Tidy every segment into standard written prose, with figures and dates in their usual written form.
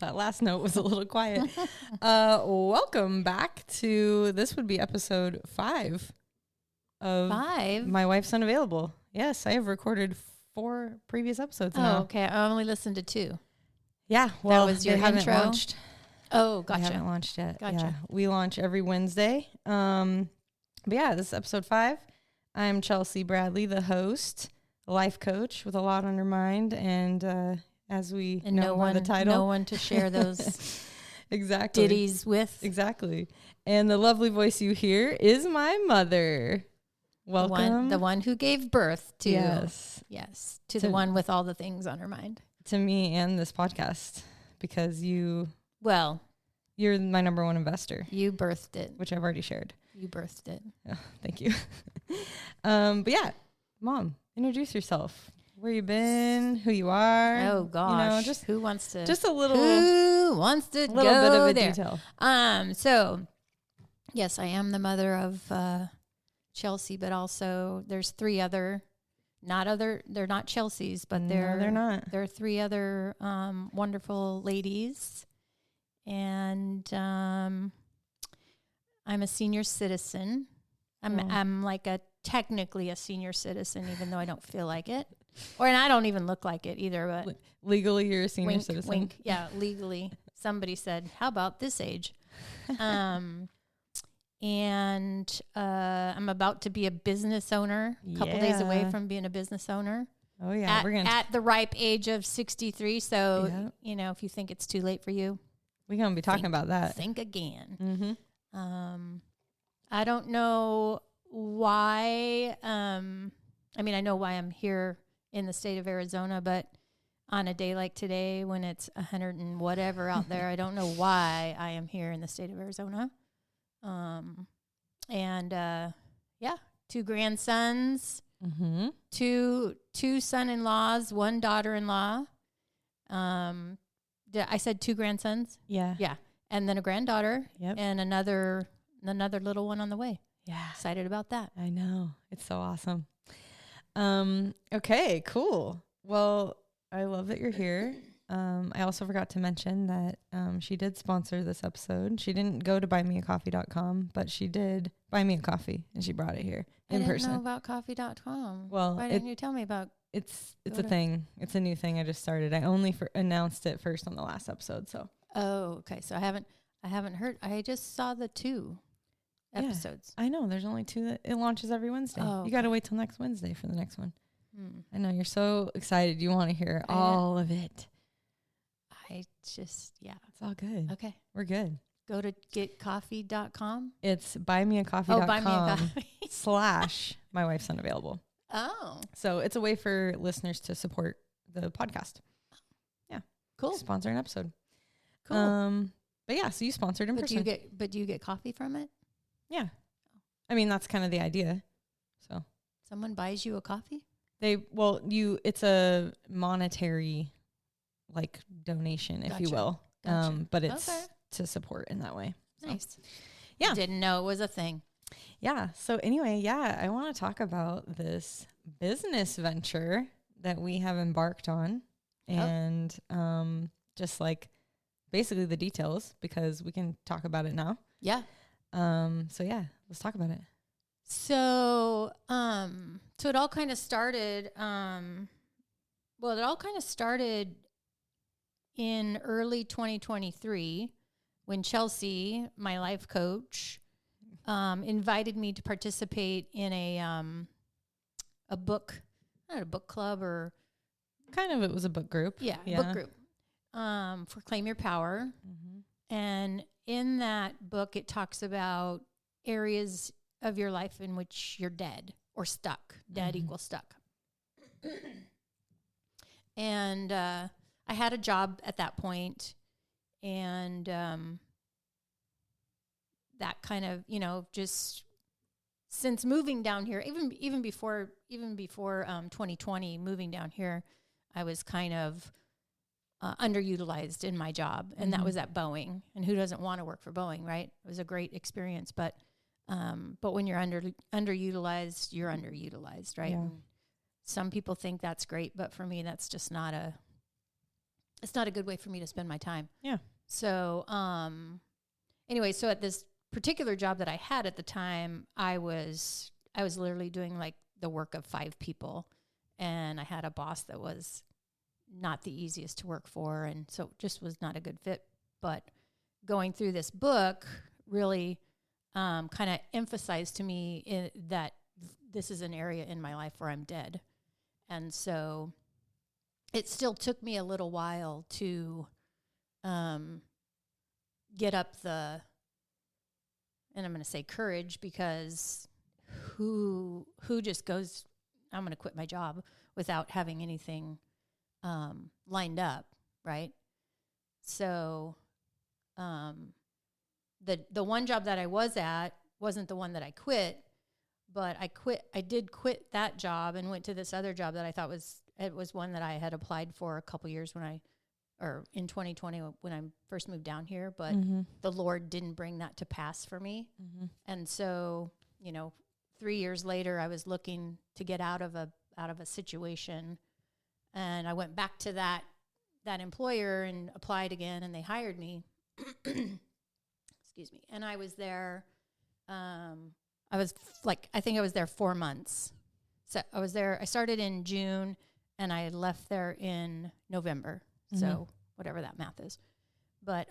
that last note was a little quiet. Welcome back to, this would be episode 5 of My Wife's Unavailable. Yes, I have recorded 4 previous episodes now. Oh, okay. I only listened to 2. Yeah, well, that was your haven't intro. Launched. Oh, gotcha. They haven't launched yet. Gotcha. Yeah, we launch every Wednesday. But yeah, this is episode 5. I'm Chelsea Bradley, the host, a life coach with a lot on her mind, and as we know by the title, no one to share those exactly ditties with. Exactly. And the lovely voice you hear is my mother. Welcome. The one who gave birth to, yes, to the one with all the things on her mind. To me and this podcast, because you're my number one investor. You birthed it. Which I've already shared. You birthed it. Oh, thank you. But yeah, Mom, introduce yourself. Where you been? Who you are? Oh gosh, just who wants to? Just a little. Who wants to a little bit of a there? detail. So yes, I am the mother of Chelsea, but also there's 3 other. They're not Chelsea's, but they're not. There are 3 other wonderful ladies, and I'm a senior citizen. I'm like technically a senior citizen, even though I don't feel like it, and I don't even look like it either. But legally, you're a senior citizen. Wink. Yeah, legally. Somebody said, "How about this age?" And I'm about to be a business owner. A couple days away from being a business owner. Oh yeah, at the ripe age of 63. So if you think it's too late for you, we're gonna be talking about that. Think again. Mm-hmm. I don't know why. I know why I'm here in the state of Arizona, but on a day like today, when it's 100 and whatever out there, I don't know why I am here in the state of Arizona. 2 grandsons, 2 son-in-laws, 1 daughter-in-law. I said 2 grandsons. Yeah. And then a granddaughter. Yep. And another little one on the way. Yeah. Excited about that. I know. It's so awesome. Okay, cool. Well, I love that you're here. I also forgot to mention that she did sponsor this episode. She didn't go to buymeacoffee.com, but she did buy me a coffee, and she brought it here in person. I didn't know about coffee.com. Well, why didn't you tell me about? It's a thing. It's a new thing I just started. I only announced it first on the last episode. So. Oh, okay. So I haven't heard. I just saw the 2 episodes. I know. There's only 2 that it launches every Wednesday. Oh, you got to wait till next Wednesday for the next one. I know you're so excited. You want to hear all of it. It's all good. Okay. We're good. Go to getcoffee.com. It's buymeacoffee.com buy me a coffee. / my wife's unavailable. Oh. So it's a way for listeners to support the podcast. Yeah. Cool. Sponsor an episode. Cool. But yeah, so you sponsored in person. Do you get coffee from it? Yeah. I mean, that's kind of the idea. So someone buys you a coffee? It's a monetary donation, if you will. Gotcha. But it's to support in that way. So. Nice. Yeah. Didn't know it was a thing. Yeah. So anyway, I want to talk about this business venture that we have embarked on, and just basically the details, because we can talk about it now. Yeah. Let's talk about it. So it all kind of started. In early 2023, when Chelsea, my life coach, invited me to participate in a book, not a book club, or kind of, it was a book group. Yeah. Book group for Claim Your Power. Mm-hmm. And in that book, it talks about areas of your life in which you're dead or stuck. Dead equals stuck. And I had a job at that point, and that kind of, just since moving down here, even before 2020, moving down here, I was kind of underutilized in my job, and that was at Boeing. And who doesn't want to work for Boeing, right? It was a great experience, but when you're underutilized, you're underutilized, right? Yeah. Some people think that's great, but for me, that's just not it's not a good way for me to spend my time. Yeah. So, anyway, so at this particular job that I had at the time, I was literally doing like the work of 5 people, and I had a boss that was not the easiest to work for, and so it just was not a good fit. But going through this book really kind of emphasized to me that this is an area in my life where I'm dead. And so it still took me a little while to get up the, and I'm going to say courage, because who just goes, I'm going to quit my job without having anything lined up, right? So the one job that I was at wasn't the one that I quit, but I did quit that job and went to this other job that I thought was one that I had applied for a couple years in 2020 when I first moved down here, but the Lord didn't bring that to pass for me. And so, 3 years later, I was looking to get out of a situation, and I went back to that employer and applied again, and they hired me. Excuse me. And I was there, I think I was there 4 months. So I started in June and I left there in November. So whatever that math is. But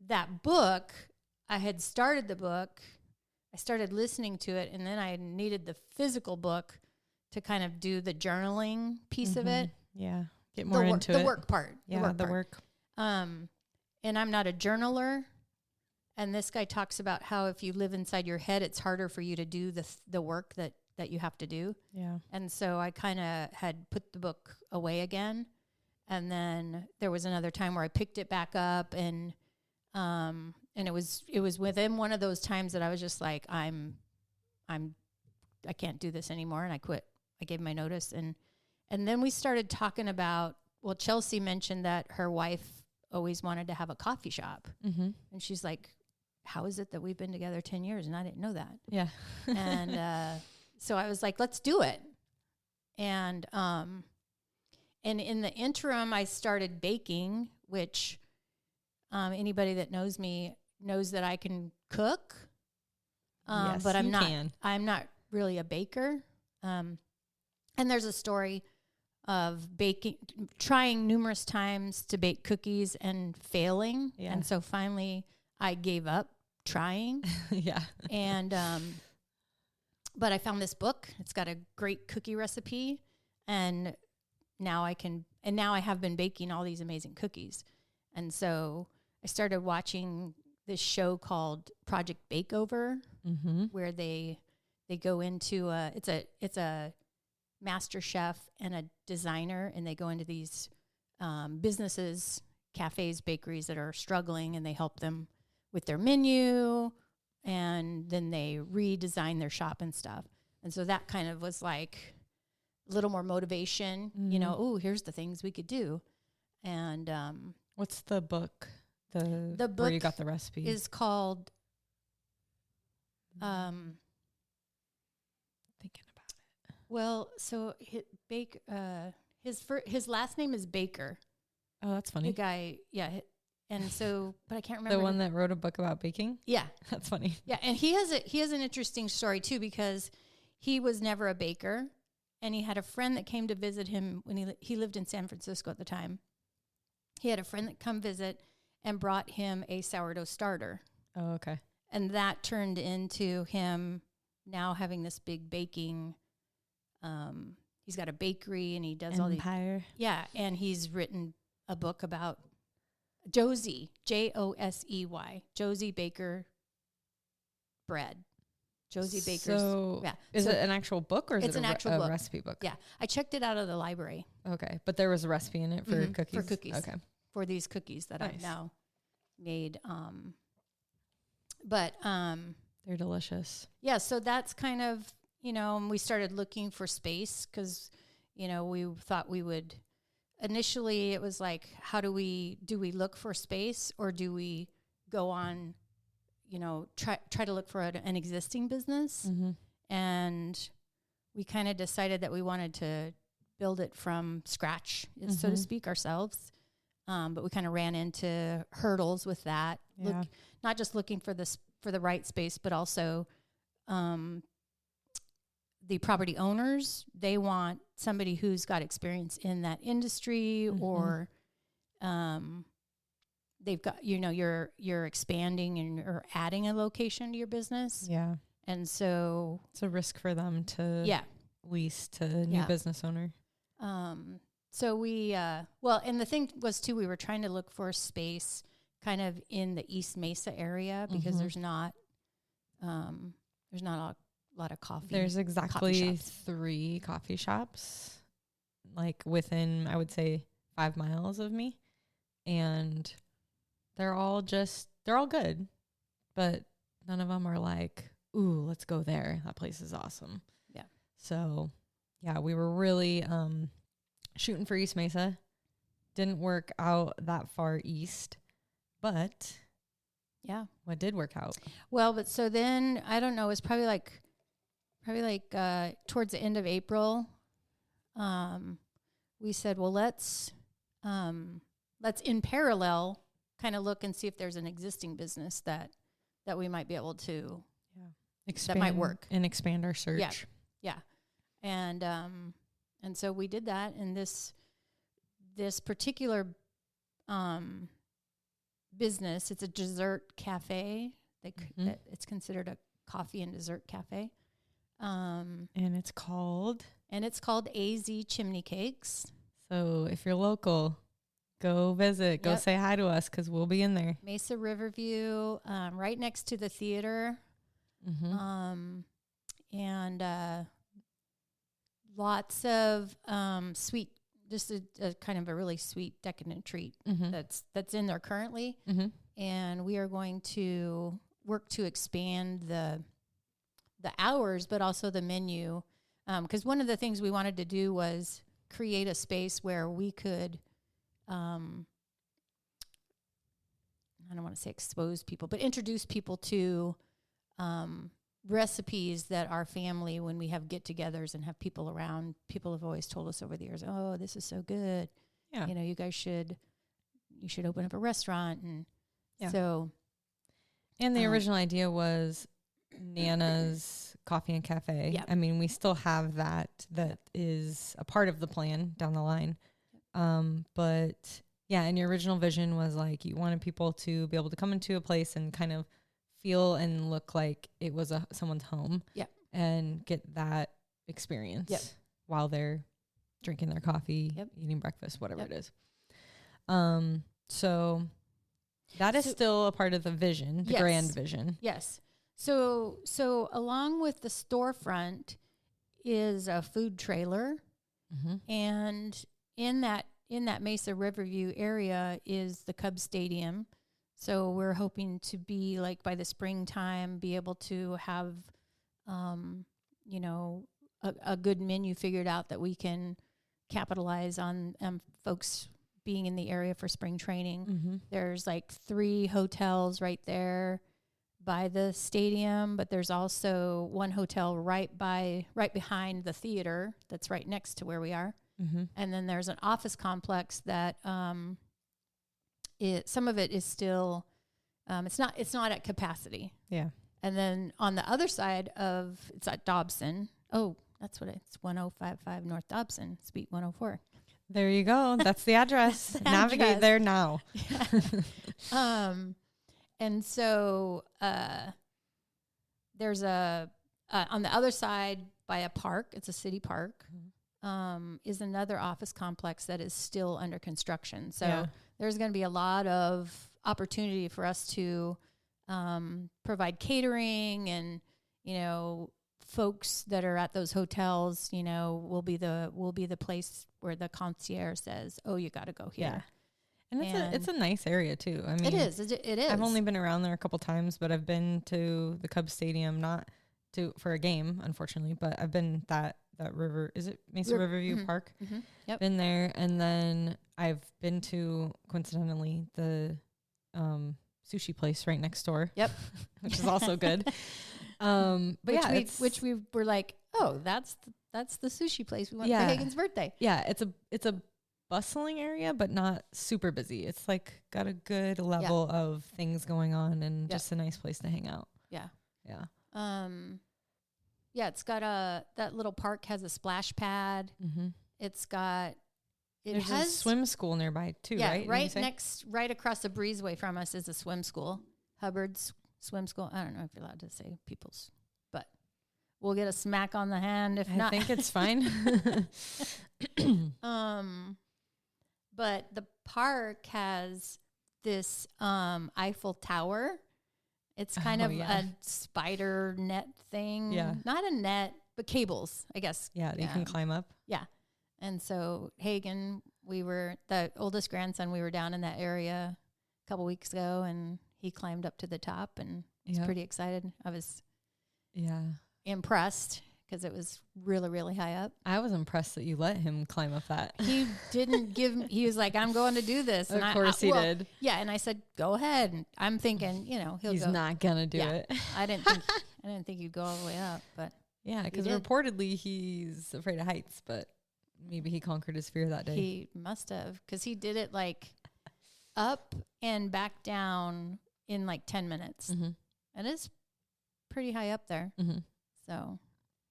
that book, I had started the book, I started listening to it, and then I needed the physical book to kind of do the journaling piece of it. Yeah. Get more into the work part. Yeah, the work. And I'm not a journaler. And this guy talks about how if you live inside your head, it's harder for you to do the work that you have to do. Yeah. And so I kind of had put the book away again. And then there was another time where I picked it back up, and it was within one of those times that I was just like, I can't do this anymore, and I quit. I gave my notice, and then we started talking about, well, Chelsea mentioned that her wife always wanted to have a coffee shop. And she's like, how is it that we've been together 10 years and I didn't know that? Yeah. And so I was like, let's do it. And in the interim, I started baking, which anybody that knows me knows that I can cook. Yes, but you can. I'm not really a baker. And there's a story of trying numerous times to bake cookies and failing. Yeah. And so finally I gave up trying. Yeah. And, but I found this book. It's got a great cookie recipe, and now I have been baking all these amazing cookies. And so I started watching this show called Project Bakeover, where they go into it's a master chef and a designer, and they go into these businesses, cafes, bakeries that are struggling, and they help them with their menu, and then they redesign their shop and stuff. And so that kind of was like a little more motivation, here's the things we could do. And what's the book? The book where you got the recipe is called thinking about it. Well, so his last name is Baker. Oh, that's funny. The guy, yeah. And so, but I can't remember. The one that wrote a book about baking? Yeah. That's funny. Yeah, and he has an interesting story too, because he was never a baker, and he had a friend that came to visit him when he lived in San Francisco at the time. He had a friend that come visit and brought him a sourdough starter. Oh, okay. And that turned into him now having this big baking. He's got a bakery, and he does all these. Empire. Yeah, and he's written a book about Josie, Josey, Josie Baker bread. Josie Baker's. So, yeah. Is it an actual book, or is it an actual book. Recipe book? Yeah, I checked it out of the library. Okay, but there was a recipe in it for cookies? For cookies. Okay. For these cookies that Nice. I've now made. They're delicious. Yeah, so that's kind of, we started looking for space because, we thought we would. Initially, it was like, do we look for space, or do we go on, try to look for an existing business? And we kind of decided that we wanted to build it from scratch, so to speak, ourselves. But we kind of ran into hurdles with that. Yeah. Not just looking for the right space, but also the property owners. They want somebody who's got experience in that industry, or they've got, you're expanding and or adding a location to your business. Yeah. And so it's a risk for them to lease to a new business owner. So we, and the thing was too, we were trying to look for a space kind of in the East Mesa area, because there's not a lot of coffee. There's exactly 3 coffee shops, like within, I would say, 5 miles of me. And they're all good, but none of them are like, ooh, let's go there. That place is awesome. Yeah. So yeah, we were really, shooting for East Mesa. Didn't work out that far east, but what did work out? Well, but so then I don't know, it's probably like towards the end of April. We said, well, let's in parallel kind of look and see if there's an existing business that we might be able to expand, that might work and expand our search. Yeah. And so we did that, and this particular business, it's a dessert cafe. It's considered a coffee and dessert cafe. And it's called AZ Chimney Cakes. So if you're local, go visit, go say hi to us, because we'll be in there. Mesa Riverview, right next to the theater. And lots of sweet, just a kind of a really sweet, decadent treat that's in there currently. And we are going to work to expand the hours, but also the menu. Because one of the things we wanted to do was create a space where we could, I don't want to say expose people, but introduce people to recipes that our family, when we have get-togethers and have people around, people have always told us over the years, oh, this is so good. Yeah. You guys should open up a restaurant. And so. And the original idea was Nana's Coffee and Cafe. Yep. I mean, we still have that is a part of the plan down the line. But yeah, and your original vision was like, you wanted people to be able to come into a place and kind of feel and look like it was someone's home. Yep. And get that experience while they're drinking their coffee, eating breakfast, whatever it is. So that is still a part of the vision, the grand vision. Yes. So along with the storefront is a food trailer, and in that Mesa Riverview area is the Cubs Stadium. So we're hoping to be, like, by the springtime, be able to have, a good menu figured out that we can capitalize on folks being in the area for spring training. There's like 3 hotels right there by the stadium, but there's also one hotel right behind the theater that's right next to where we are. And then there's an office complex that some of it is still it's not at capacity. Yeah. And then on the other side it's at Dobson. Oh, that's what it's 1055 North Dobson, Suite 104. There you go. That's the address. Navigate there now. And so there's on the other side by a park, it's a city park, is another office complex that is still under construction. So there's going to be a lot of opportunity for us to provide catering, and, folks that are at those hotels, will be the place where the concierge says, oh, you got to go here. Yeah. And it's a nice area too. I mean, it is. It is. I've only been around there a couple times, but I've been to the Cubs Stadium, not for a game, unfortunately, but I've been that river. Is it Mesa Riverview Park? Yep. Been there, and then I've been to, coincidentally, the sushi place right next door. Yep. Which is also good. But yeah, which we were like, oh, that's the sushi place we went for Hagen's birthday. Yeah, it's a bustling area, but not super busy. It's like got a good level of things going on and just a nice place to hang out. Yeah. Yeah. Yeah, it's got that little park has a splash pad. Mm-hmm. There's a swim school nearby too, right? Right across the breezeway from us is a swim school, Hubbard's swim school. I don't know if you're allowed to say people's, but we'll get a smack on the hand if not. I think it's fine. But the park has this Eiffel Tower. It's kind of a spider net thing. Yeah. Not a net, but cables, I guess. Yeah, you can climb up. Yeah. And so Hagen, the oldest grandson, we were down in that area a couple weeks ago, and he climbed up to the top and was pretty excited. I was impressed because it was really, really high up. I was impressed that you let him climb up that. He didn't he was like, I'm going to do this. Of course he did. Yeah. And I said, go ahead. And I'm thinking, he's not going to do it. I didn't think he'd go all the way up, but yeah, because reportedly he's afraid of heights, but maybe he conquered his fear that day. He must have, because he did it like up and back down in like 10 minutes. Mm-hmm. And it's pretty high up there. Mm-hmm. So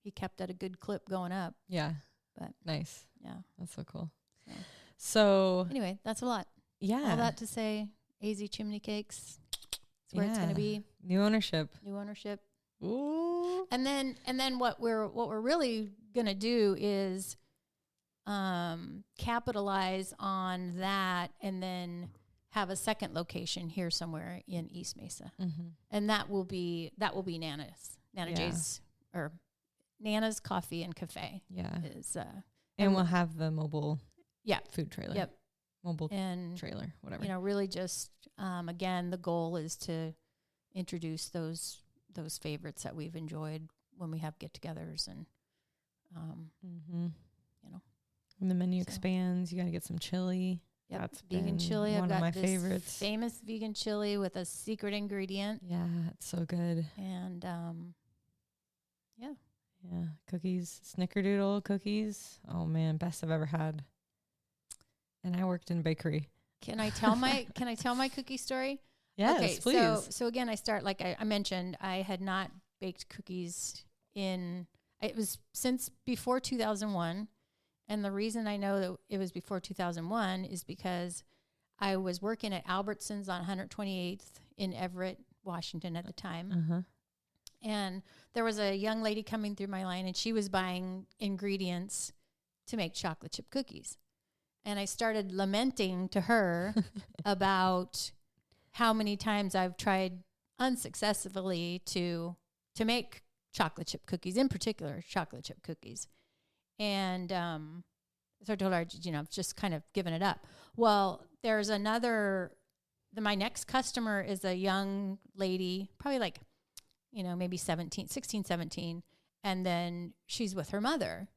he kept at a good clip going up. Yeah. But nice. Yeah. That's so cool. So anyway, that's a lot. Yeah. All that to say, AZ Chimney Cakes. That's where it's going to be. New ownership. Ooh. And then what we're really going to do is capitalize on that and then have a second location here somewhere in East Mesa. Mm-hmm. And that will be Nana's. Nana J's or Nana's Coffee and Cafe. Yeah. Is and we'll have the mobile food trailer. Yep. Mobile trailer, whatever. Really just again, the goal is to introduce those favorites that we've enjoyed when we have get-togethers and when the menu expands, you got to get some chili. Yep. That's vegan chili. One I've got of my this favorites. Famous vegan chili with a secret ingredient. Yeah, it's so good. And yeah, cookies, snickerdoodle cookies. Oh man, best I've ever had. And I worked in a bakery. Can I tell my cookie story? Yes, okay, please. So again, I start like I mentioned, I had not baked cookies it was since before 2001. And the reason I know that it was before 2001 is because I was working at Albertsons on 128th in Everett, Washington at the time. Uh-huh. And there was a young lady coming through my line, and she was buying ingredients to make chocolate chip cookies. And I started lamenting to her about how many times I've tried unsuccessfully to make chocolate chip cookies, in particular chocolate chip cookies. And so I told her, I've just kind of given it up. Well, there's my next customer is a young lady, probably like, maybe 16, 17. And then she's with her mother.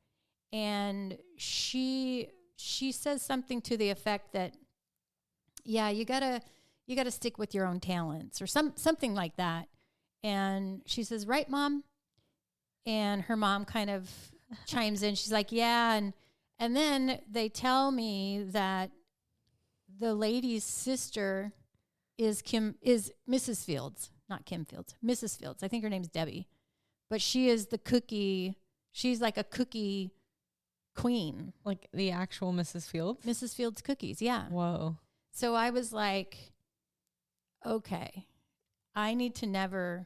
And she says something to the effect that, yeah, you gotta stick with your own talents or something like that. And she says, right, Mom? And her mom kind of chimes in. She's like, yeah. And then they tell me that the lady's sister is Mrs. Fields, not Kim Fields, Mrs. Fields. I think her name's Debbie, but she is she's like a cookie queen. Like the actual Mrs. Fields? Mrs. Fields cookies. Yeah. Whoa. So I was like, okay, I need to never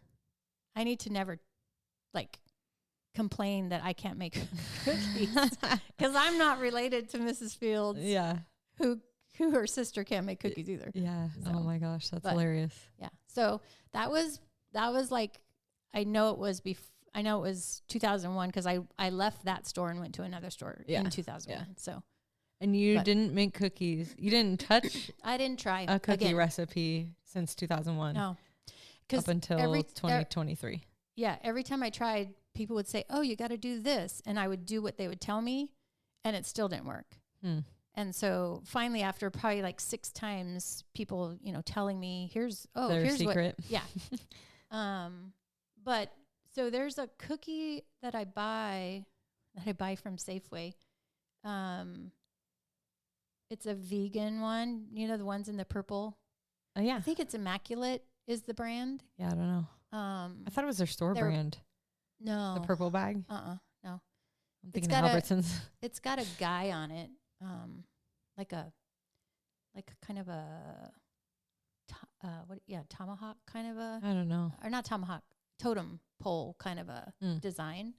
like complain that I can't make cookies because I'm not related to Mrs. Fields. Yeah. Who her sister can't make cookies either. Yeah. So, oh my gosh, that's hilarious. Yeah. So that was like, I know it was 2001 because I left that store and went to another store in 2001. Yeah. So. And you didn't make cookies. You didn't touch. I didn't try a cookie recipe since 2001. No. Up until 2023. Yeah. Every time I tried, people would say, oh, you got to do this. And I would do what they would tell me, and it still didn't work. And so finally, after probably like 6 times, people, telling me, here's secret. what. Yeah. But So there's a cookie that I buy from Safeway. It's a vegan one. You know, the ones in the purple. Oh yeah. I think it's Immaculate is the brand. Yeah, I don't know. I thought it was their store brand. No. The purple bag. No. I'm thinking of Albertsons. It's got a guy on it, like a kind of a tomahawk kind of a. I don't know. Or not tomahawk, totem pole kind of a design.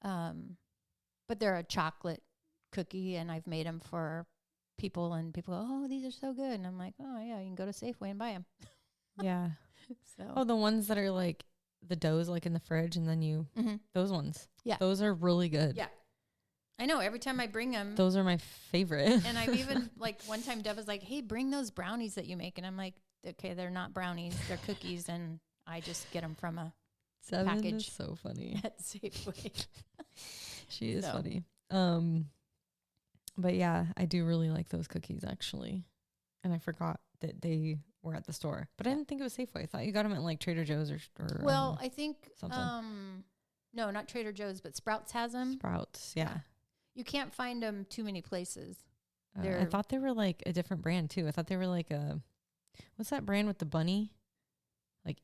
But they're a chocolate cookie, and I've made them for people, and people go, "Oh, these are so good," and I'm like, "Oh yeah, you can go to Safeway and buy them." Yeah. So. Oh, the ones that are like the dough's like in the fridge, and then those ones. Yeah. Those are really good. Yeah. I know. Every time I bring them. Those are my favorite. And I've even, like, one time Deb was like, "Hey, bring those brownies that you make." And I'm like, "Okay, they're not brownies. They're cookies." And I just get them from a package. Is so funny. At Safeway. She is funny. But yeah, I do really like those cookies, actually. And I forgot that they were at the store. But I didn't think it was Safeway. I thought you got them at like Trader Joe's or well, I think something. No, not Trader Joe's, but Sprouts has them. Sprouts, yeah. You can't find them too many places. I thought they were like a different brand too. I thought they were like what's that brand with the bunny? Like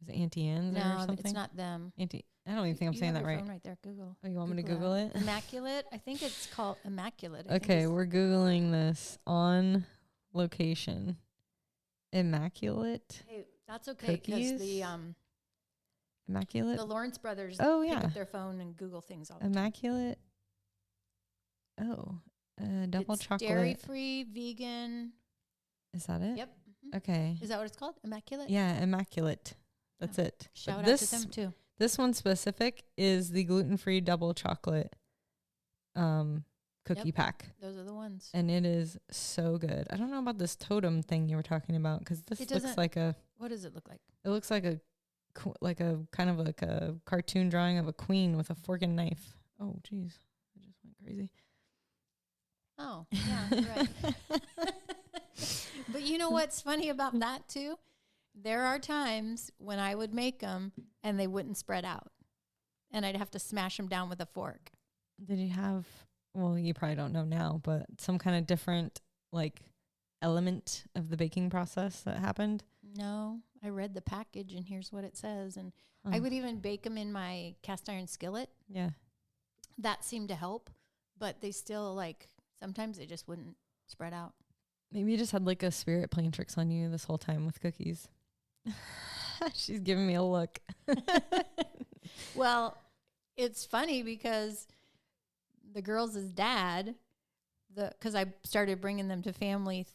is it Auntie Anne's or something? No, it's not them. I don't even think I'm saying that right. Phone right there, Google. Oh, you want me to Google it? Immaculate. I think it's called Immaculate. Okay, we're Googling this on location. Immaculate. Hey, that's okay because the Immaculate. The Lawrence brothers. Oh pick yeah. up their phone and Google things all the time. Immaculate. Oh, double it's chocolate. Dairy-free, vegan. Is that it? Yep. Okay. Is that what it's called? Immaculate? Yeah, Immaculate. That's it. Shout out to them too. This one specific is the gluten-free double chocolate cookie pack. Those are the ones. And it is so good. I don't know about this totem thing you were talking about because this looks like a. What does it look like? It looks like a kind of like a cartoon drawing of a queen with a fork and knife. Oh, geez. I just went crazy. Oh, yeah, right. But you know what's funny about that too? There are times when I would make them and they wouldn't spread out. And I'd have to smash them down with a fork. Did you have, well, you probably don't know now, but some kind of different like element of the baking process that happened? No, I read the package and here's what it says. And I would even bake them in my cast iron skillet. Yeah. That seemed to help, but they still like, sometimes they just wouldn't spread out. Maybe you just had like a spirit playing tricks on you this whole time with cookies. She's giving me a look. Well, it's funny because the girls' dad, because I started bringing them to family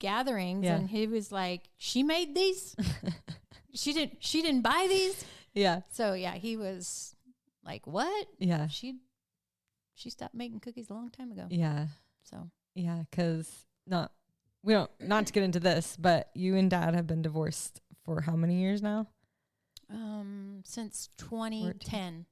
gatherings, and he was like, "She made these? She didn't buy these?" Yeah. So yeah, he was like, "What?" Yeah. She stopped making cookies a long time ago. Yeah. So yeah, because not to get into this, but you and Dad have been divorced for how many years now? Since 2010.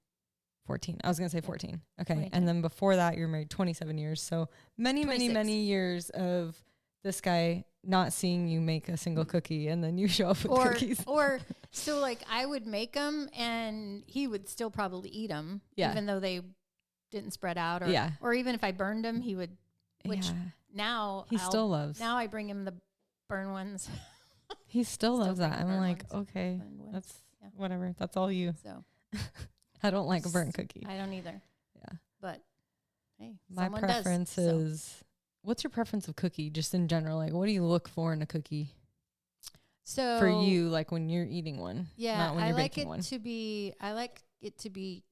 14. I was going to say 14. Okay. 2010. And then before that, you're married 27 years. So many 26. years of this guy not seeing you make a single cookie, and then you show up with cookies. Or so like I would make them and he would still probably eat them, even though they didn't spread out. Or even if I burned them, he would, which now he still loves. Now I bring him the burn ones. He still loves that. I'm like, okay, that's whatever. That's all you. So I don't like a burnt cookie. I don't either. Yeah. But hey, my preference is, what's your preference of cookie just in general? Like, what do you look for in a cookie? So for you, like when you're eating one, not when you're baking one. I like it to be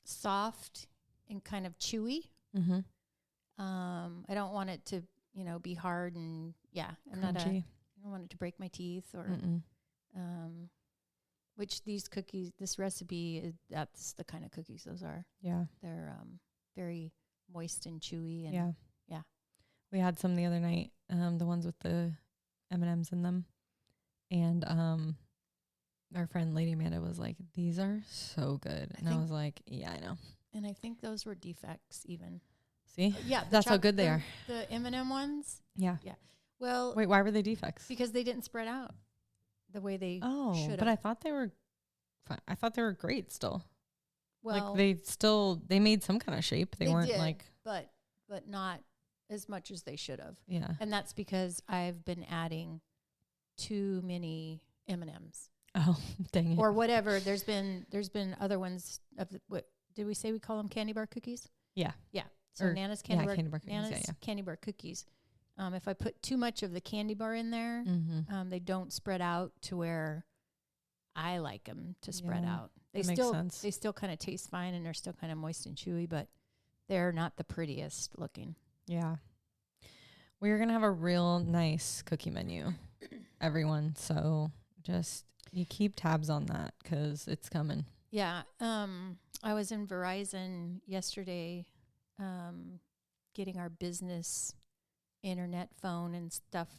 soft and kind of chewy. Mm-hmm. I don't want it to, be hard and I don't want it to break my teeth or, which this recipe that's the kind of cookies those are. Yeah. They're, very moist and chewy. And yeah. We had some the other night, the ones with the M&Ms in them. And, our friend Lady Amanda was like, "These are so good." And I was like, "Yeah, I know." And I think those were defects even. See? Yeah. That's how good they are. The M&M ones? Yeah. Yeah. Well. Wait, why were they defects? Because they didn't spread out. the way they Oh, should but have. I thought they were I thought they were great still. Well, Like they made some kind of shape. They weren't did, like, but not as much as they should have. yeah. And that's because I've been adding too many M&Ms Oh, dang it. or whatever. There's been other ones of what did we say we call them candy bar cookies? Yeah. Yeah. So Or, Nana's candy bar cookies. Nana's candy bar cookies. If I put too much of the candy bar in there, Mm-hmm. they don't spread out to where I like them to spread Yeah, out. They that makes still sense. they still kind of taste fine and they're still kind of moist and chewy, but they're not the prettiest looking. Yeah. We're going to have a real nice cookie menu, everyone. So just you keep tabs on that because it's coming. Yeah. I was in Verizon yesterday getting our business internet phone and stuff,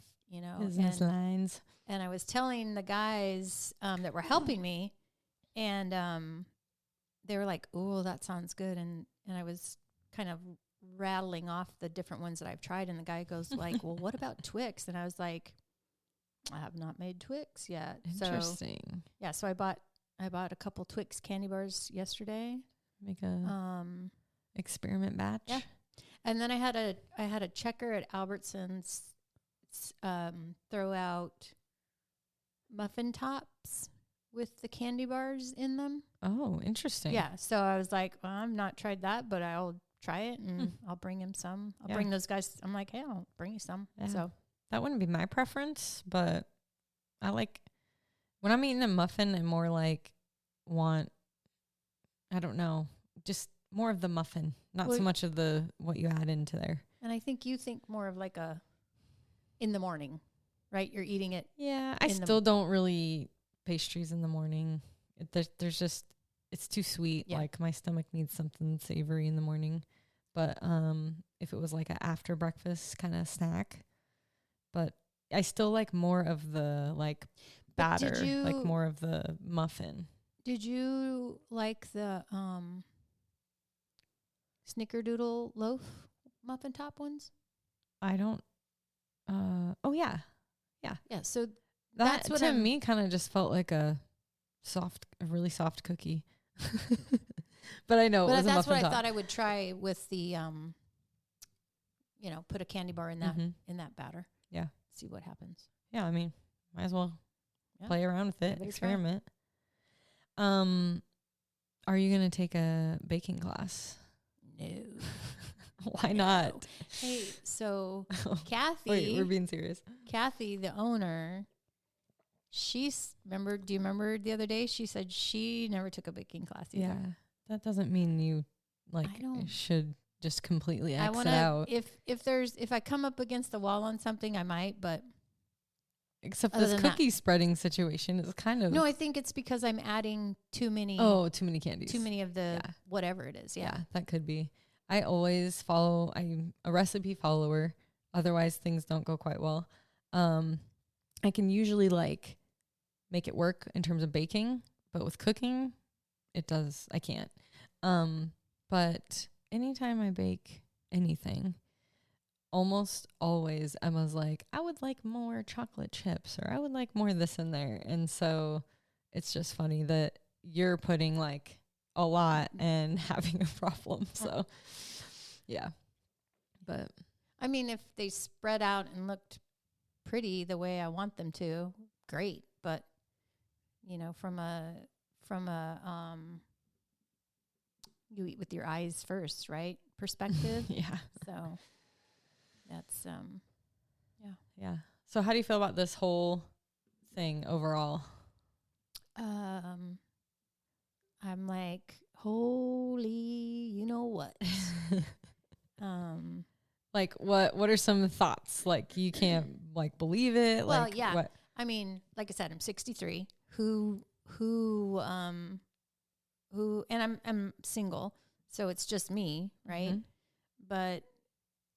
Business lines. And I was telling the guys that were helping me, and they were like, "Oh, that sounds good." And I was kind of rattling off the different ones that I've tried, and the guy goes like, "Well, what about Twix?" And I was like, "I have not made Twix yet." Interesting. So, so I bought a couple Twix candy bars yesterday. Make a experiment batch. Yeah. And then I had a checker at Albertsons throw out muffin tops with the candy bars in them. Oh, interesting. Yeah. So I was like, well, I've not tried that, but I'll try it and I'll bring him some. I'll bring those guys. I'm like, hey, I'll bring you some. Yeah. So that wouldn't be my preference, but I like when I'm eating a muffin, I more like I don't know, just more of the muffin, not so much of what you add into there. And I think you think more of like in the morning, right? You're eating it. Yeah, I still don't really eat pastries in the morning. There's just, it's too sweet. Yeah. Like my stomach needs something savory in the morning. But if it was like a after breakfast kind of snack, but I still like more of the like batter, like more of the muffin. Did you like the Snickerdoodle loaf muffin top ones? I don't. Oh yeah. Yeah. So That's what to me kind of just felt like a really soft cookie. But I know it was a muffin top. That's what I thought I would try with the put a candy bar in that in that batter. Yeah. See what happens. Yeah, I mean, might as well play around with it, experiment. Are you gonna take a baking class? No. Why not? Hey, so Kathy. Wait, we're being serious. Kathy, the owner, do you remember the other day? She said she never took a baking class either. Yeah. That doesn't mean you should just completely X it out. If I come up against the wall on something, I might, but except this cookie spreading situation is kind of. No, I think it's because I'm adding too many. Oh, too many candies. Too many of the whatever it is. Yeah, that could be. I always I'm a recipe follower. Otherwise, things don't go quite well. I can usually make it work in terms of baking, but with cooking, I can't. But anytime I bake anything, almost always Emma's like, I would like more chocolate chips, or I would like more this in there. And so it's just funny that you're putting a lot and having a problem. So yeah. But I mean, if they spread out and looked pretty the way I want them to, great. But from a you eat with your eyes first, right? Perspective. Yeah. So that's yeah. So how do you feel about this whole thing overall? I'm like, holy, you know what? What are some Thoughts? You can't believe it. Well, yeah. What? I mean, like I said, I'm 63. Who, and I'm single, so it's just me, right? Mm-hmm. But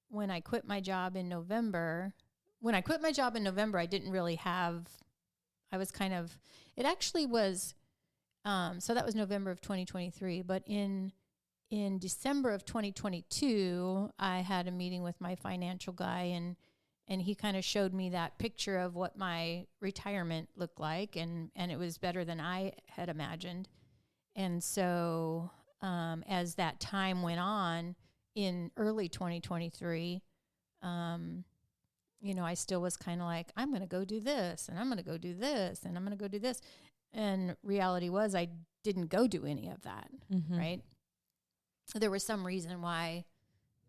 when I quit my job in November, I didn't really have. I was kind of. It actually was. So that was November of 2023. But in December of 2022, I had a meeting with my financial guy, and he kind of showed me that picture of what my retirement looked like, and it was better than I had imagined. And so as that time went on in early 2023, you know, I still was kind of like, I'm going to go do this, and I'm going to go do this, and I'm going to go do this. And reality was I didn't go do any of that, right? There was some reason why,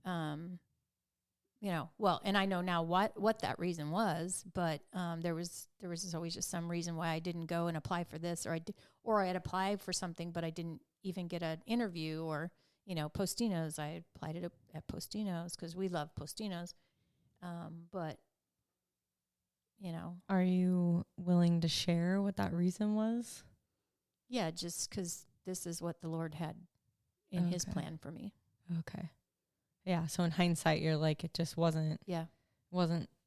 you know, well, and I know now what that reason was, but there was always just some reason why I didn't go and apply for this, or I had applied for something, but I didn't even get an interview, or, you know, Postinos. I applied it at Postinos because we love Postinos. But, you know. Are you willing to share what that reason was? Yeah, just because this is what the Lord had in his plan for me. Okay. Yeah, so in hindsight, you're like, it just wasn't. Yeah.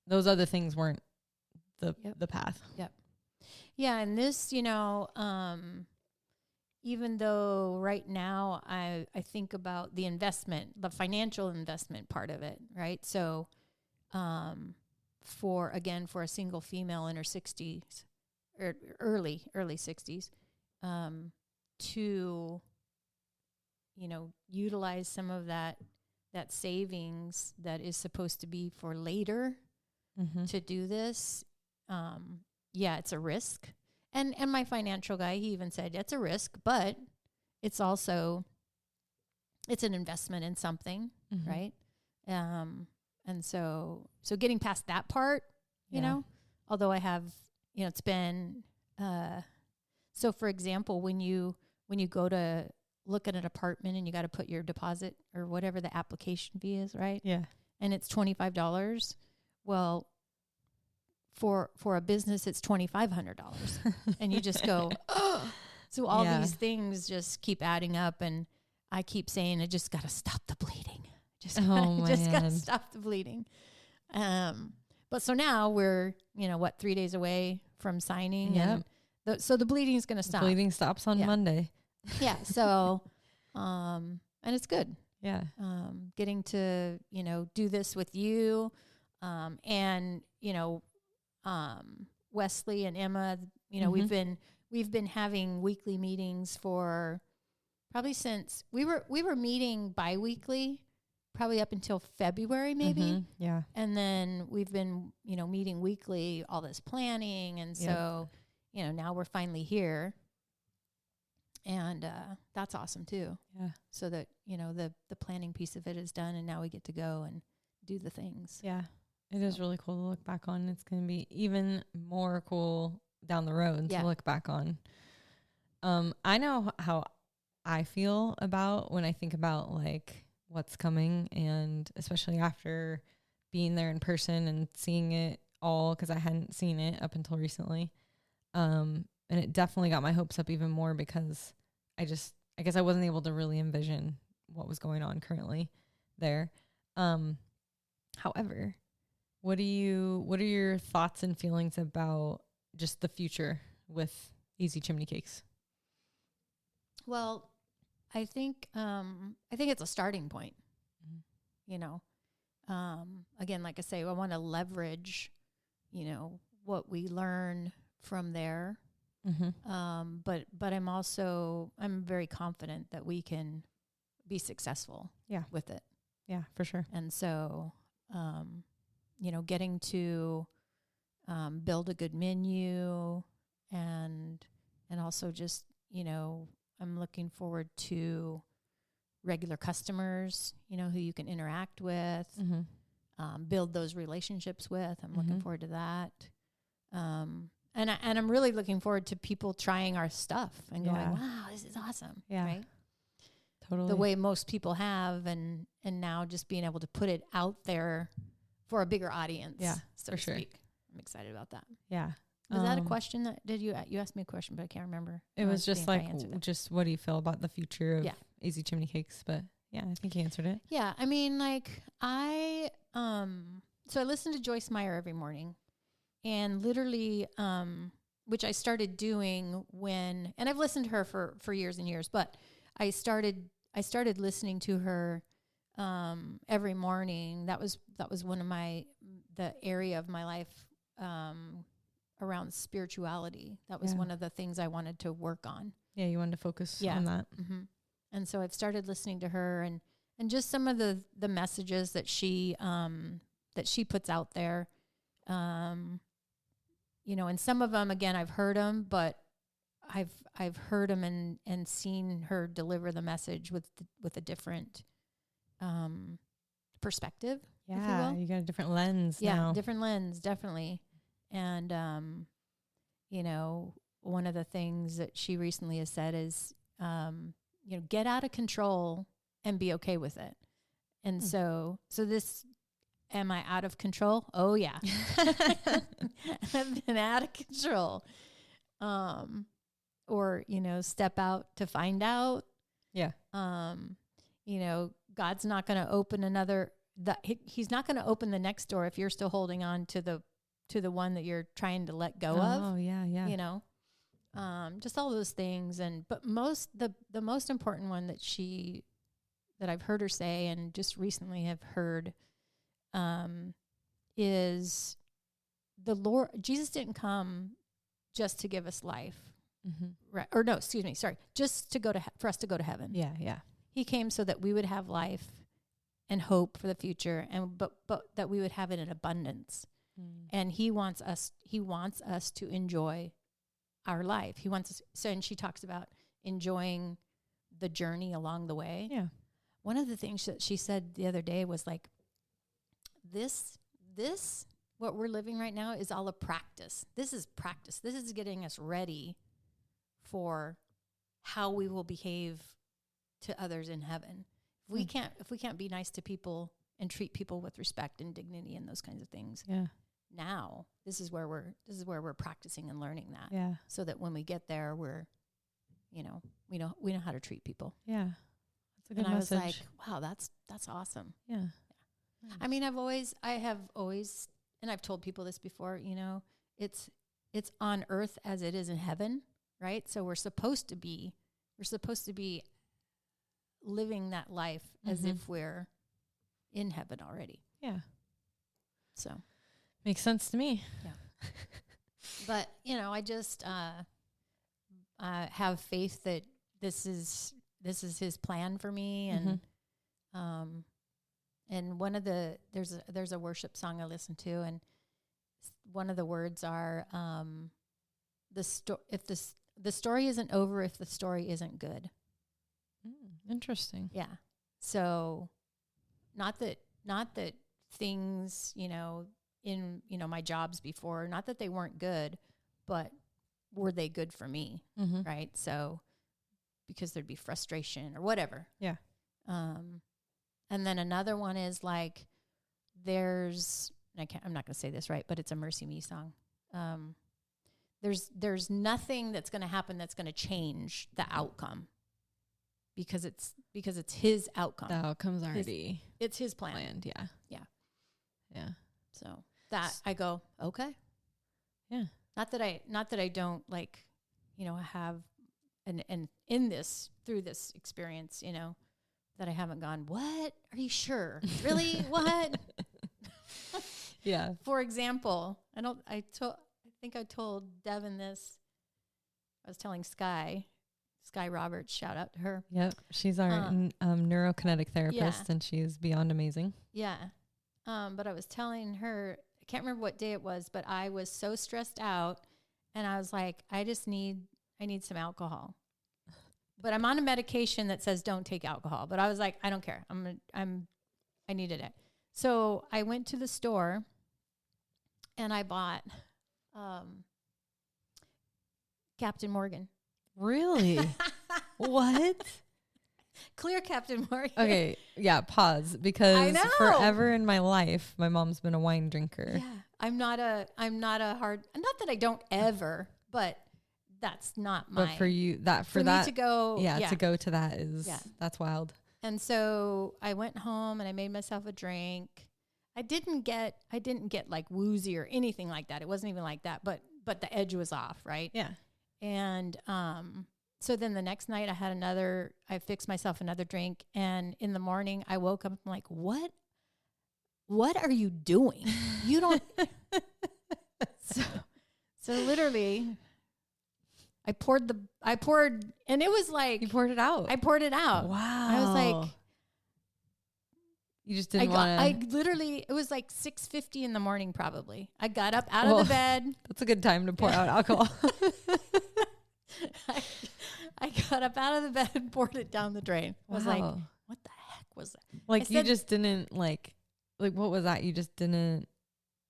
Those other things weren't the path. Yep. Yeah, and this, you know, even though right now I think about the investment, the financial investment part of it, right? So for a single female in her 60s, or early 60s, to, you know, utilize some of that savings that is supposed to be for later to do this. Yeah, it's a risk. And my financial guy, he even said it's a risk, but it's also, it's an investment in something, right? And so getting past that part, you know, although I have, you know, it's been, so for example, when you go to look at an apartment and you got to put your deposit or whatever the application fee is, right? Yeah. And it's $2,500. Well, for a business, it's $2,500. And you just go, oh. So all these things just keep adding up, and I keep saying, I just got to stop the bleeding. Just got to stop the bleeding. But so now we're, you know, 3 days away from signing. Yep. And so the bleeding is going to stop. Bleeding stops on Monday. Yeah. So, and it's good. Yeah. Getting to, you know, do this with you, and, you know, Wesley and Emma, you know, we've been having weekly meetings for probably since we were meeting bi-weekly, probably up until February, maybe. Yeah. And then we've been, you know, meeting weekly, all this planning. And so, you know, now we're finally here. And that's awesome too. Yeah. So that, you know, the planning piece of it is done, and now we get to go and do the things. Yeah. It is really cool to look back on. It's going to be even more cool down the road to look back on. I know how I feel about when I think about like what's coming, and especially after being there in person and seeing it all, because I hadn't seen it up until recently. And it definitely got my hopes up even more, because I guess I wasn't able to really envision what was going on currently there. However, what are your thoughts and feelings about just the future with AZ Chimney Cakes? Well, I think it's a starting point. You know, again, like I say, I want to leverage, you know, what we learn from there. But I'm very confident that we can be successful with it. Yeah, for sure. And so, you know, getting to build a good menu, and also just, you know, I'm looking forward to regular customers, you know, who you can interact with, build those relationships with. I'm looking forward to that. And I'm really looking forward to people trying our stuff and going, wow, this is awesome. Yeah. Right? Totally. The way most people have, and now just being able to put it out there for a bigger audience. Yeah, so to speak. I'm excited about that. Yeah. Was that a question you asked me a question, but I can't remember. It was just like, just what do you feel about the future of AZ Chimney Cakes? But yeah, I think you answered it. Yeah. I mean, like so I listen to Joyce Meyer every morning, and literally, which I started doing and I've listened to her for years and years, but I started listening to her every morning. That was one of the area of my life around spirituality. That was one of the things I wanted to work on. Yeah, you wanted to focus on that. Mm-hmm. And so I've started listening to her and just some of the messages that she puts out there. And some of them, again, I've heard them, but I've heard them and seen her deliver the message with a different perspective. Yeah, if you will. you got a different lens now. Yeah, different lens, definitely. And one of the things that she recently has said is, get out of control and be okay with it. And so this, am I out of control? Oh yeah. I've been out of control. Or, step out to find out. Yeah. God's not going to open he's not going to open the next door if you're still holding on to the one that you're trying to let go of. Oh yeah. Yeah. Just all those things. But the most important one that I've heard her say and just recently have heard, is the Lord, Jesus didn't come just to give us life. Mm-hmm. Right. Or no, excuse me. Sorry. Just for us to go to heaven. Yeah. Yeah. He came so that we would have life and hope for the future but that we would have it in abundance. And he wants us to enjoy our life. He wants us. So, and she talks about enjoying the journey along the way. Yeah. One of the things that she said the other day was like, this, what we're living right now is all a practice. This is practice. This is getting us ready for how we will behave to others in heaven. If we can't be nice to people and treat people with respect and dignity and those kinds of things. Yeah. Now, this is where we're practicing and learning that. Yeah. So that when we get there, we know how to treat people. Yeah. That's a good message. I was like, wow, that's awesome. Yeah. I mean, I have always, and I've told people this before, it's on earth as it is in heaven, right? So we're supposed to be living that life as if we're in heaven already. Yeah. So makes sense to me. Yeah. But, I just have faith that this is his plan for me. And and one of there's a worship song I listen to, and one of the words are the story isn't over if the story isn't good. Interesting. Yeah. So not that things, in, my jobs before, not that they weren't good, but were they good for me? Mm-hmm. Right. So because there'd be frustration or whatever. Yeah. And then another one is like, I'm not going to say this right, but it's a Mercy Me song. There's nothing that's going to happen that's going to change the outcome because it's his outcome. The outcome's already it's his plan. Planned. Yeah. Yeah. Yeah. So that I go, okay. Yeah. Not that I don't like, have and in this, through this experience, that I haven't gone, what? Are you sure? Really? What? Yeah. For example, I think I told Devin this. I was telling Sky Roberts, shout out to her. Yep. She's our neurokinetic therapist, and she's beyond amazing. Yeah. But I was telling her, I can't remember what day it was, but I was so stressed out, and I was like, I need some alcohol. But I'm on a medication that says don't take alcohol. But I was like, I don't care. I needed it. So I went to the store and I bought Captain Morgan. Really? What? Clear Captain Morgan. Okay, yeah, pause, because forever in my life, my mom's been a wine drinker. Yeah, I'm not a hard, not that I don't ever, but that's not my. But for you, for me to go, to go to that is, that's wild. And so I went home and I made myself a drink. I didn't get like woozy or anything like that. It wasn't even like that, but the edge was off, right? Yeah. And so then the next night I fixed myself another drink. And in the morning I woke up, I'm like, what are you doing? You don't. So literally I poured, and it was like, You poured it out. I poured it out. Wow. I was like, you just didn't want to. I literally, it was like 6:50 in the morning, probably. I got up out of the bed. That's a good time to pour out alcohol. I got up out of the bed and poured it down the drain. I was like, what the heck was that? Like, you just didn't like, what was that? You just didn't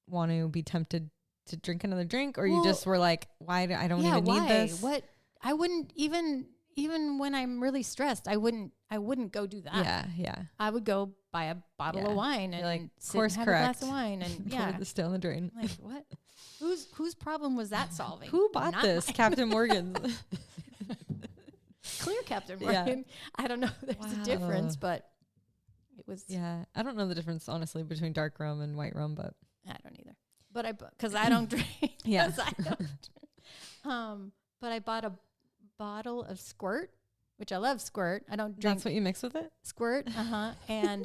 want to be tempted to drink another drink, or you just were like, why do I don't even need this? What? I wouldn't even when I'm really stressed, I wouldn't go do that. Yeah. I would go buy a bottle of wine and like, sit and have a glass of wine and pour this down the drain. Like, what? Whose problem was that solving? Who bought Not this? mine. Captain Morgan's. Clear Captain Morgan. I don't know if there's a difference, but it was. Yeah, I don't know the difference honestly between dark rum and white rum, but I don't either. But because I don't drink. Yeah. I don't. But I bought a bottle of Squirt, which I love Squirt. I don't drink. That's what you mix with it? Squirt. And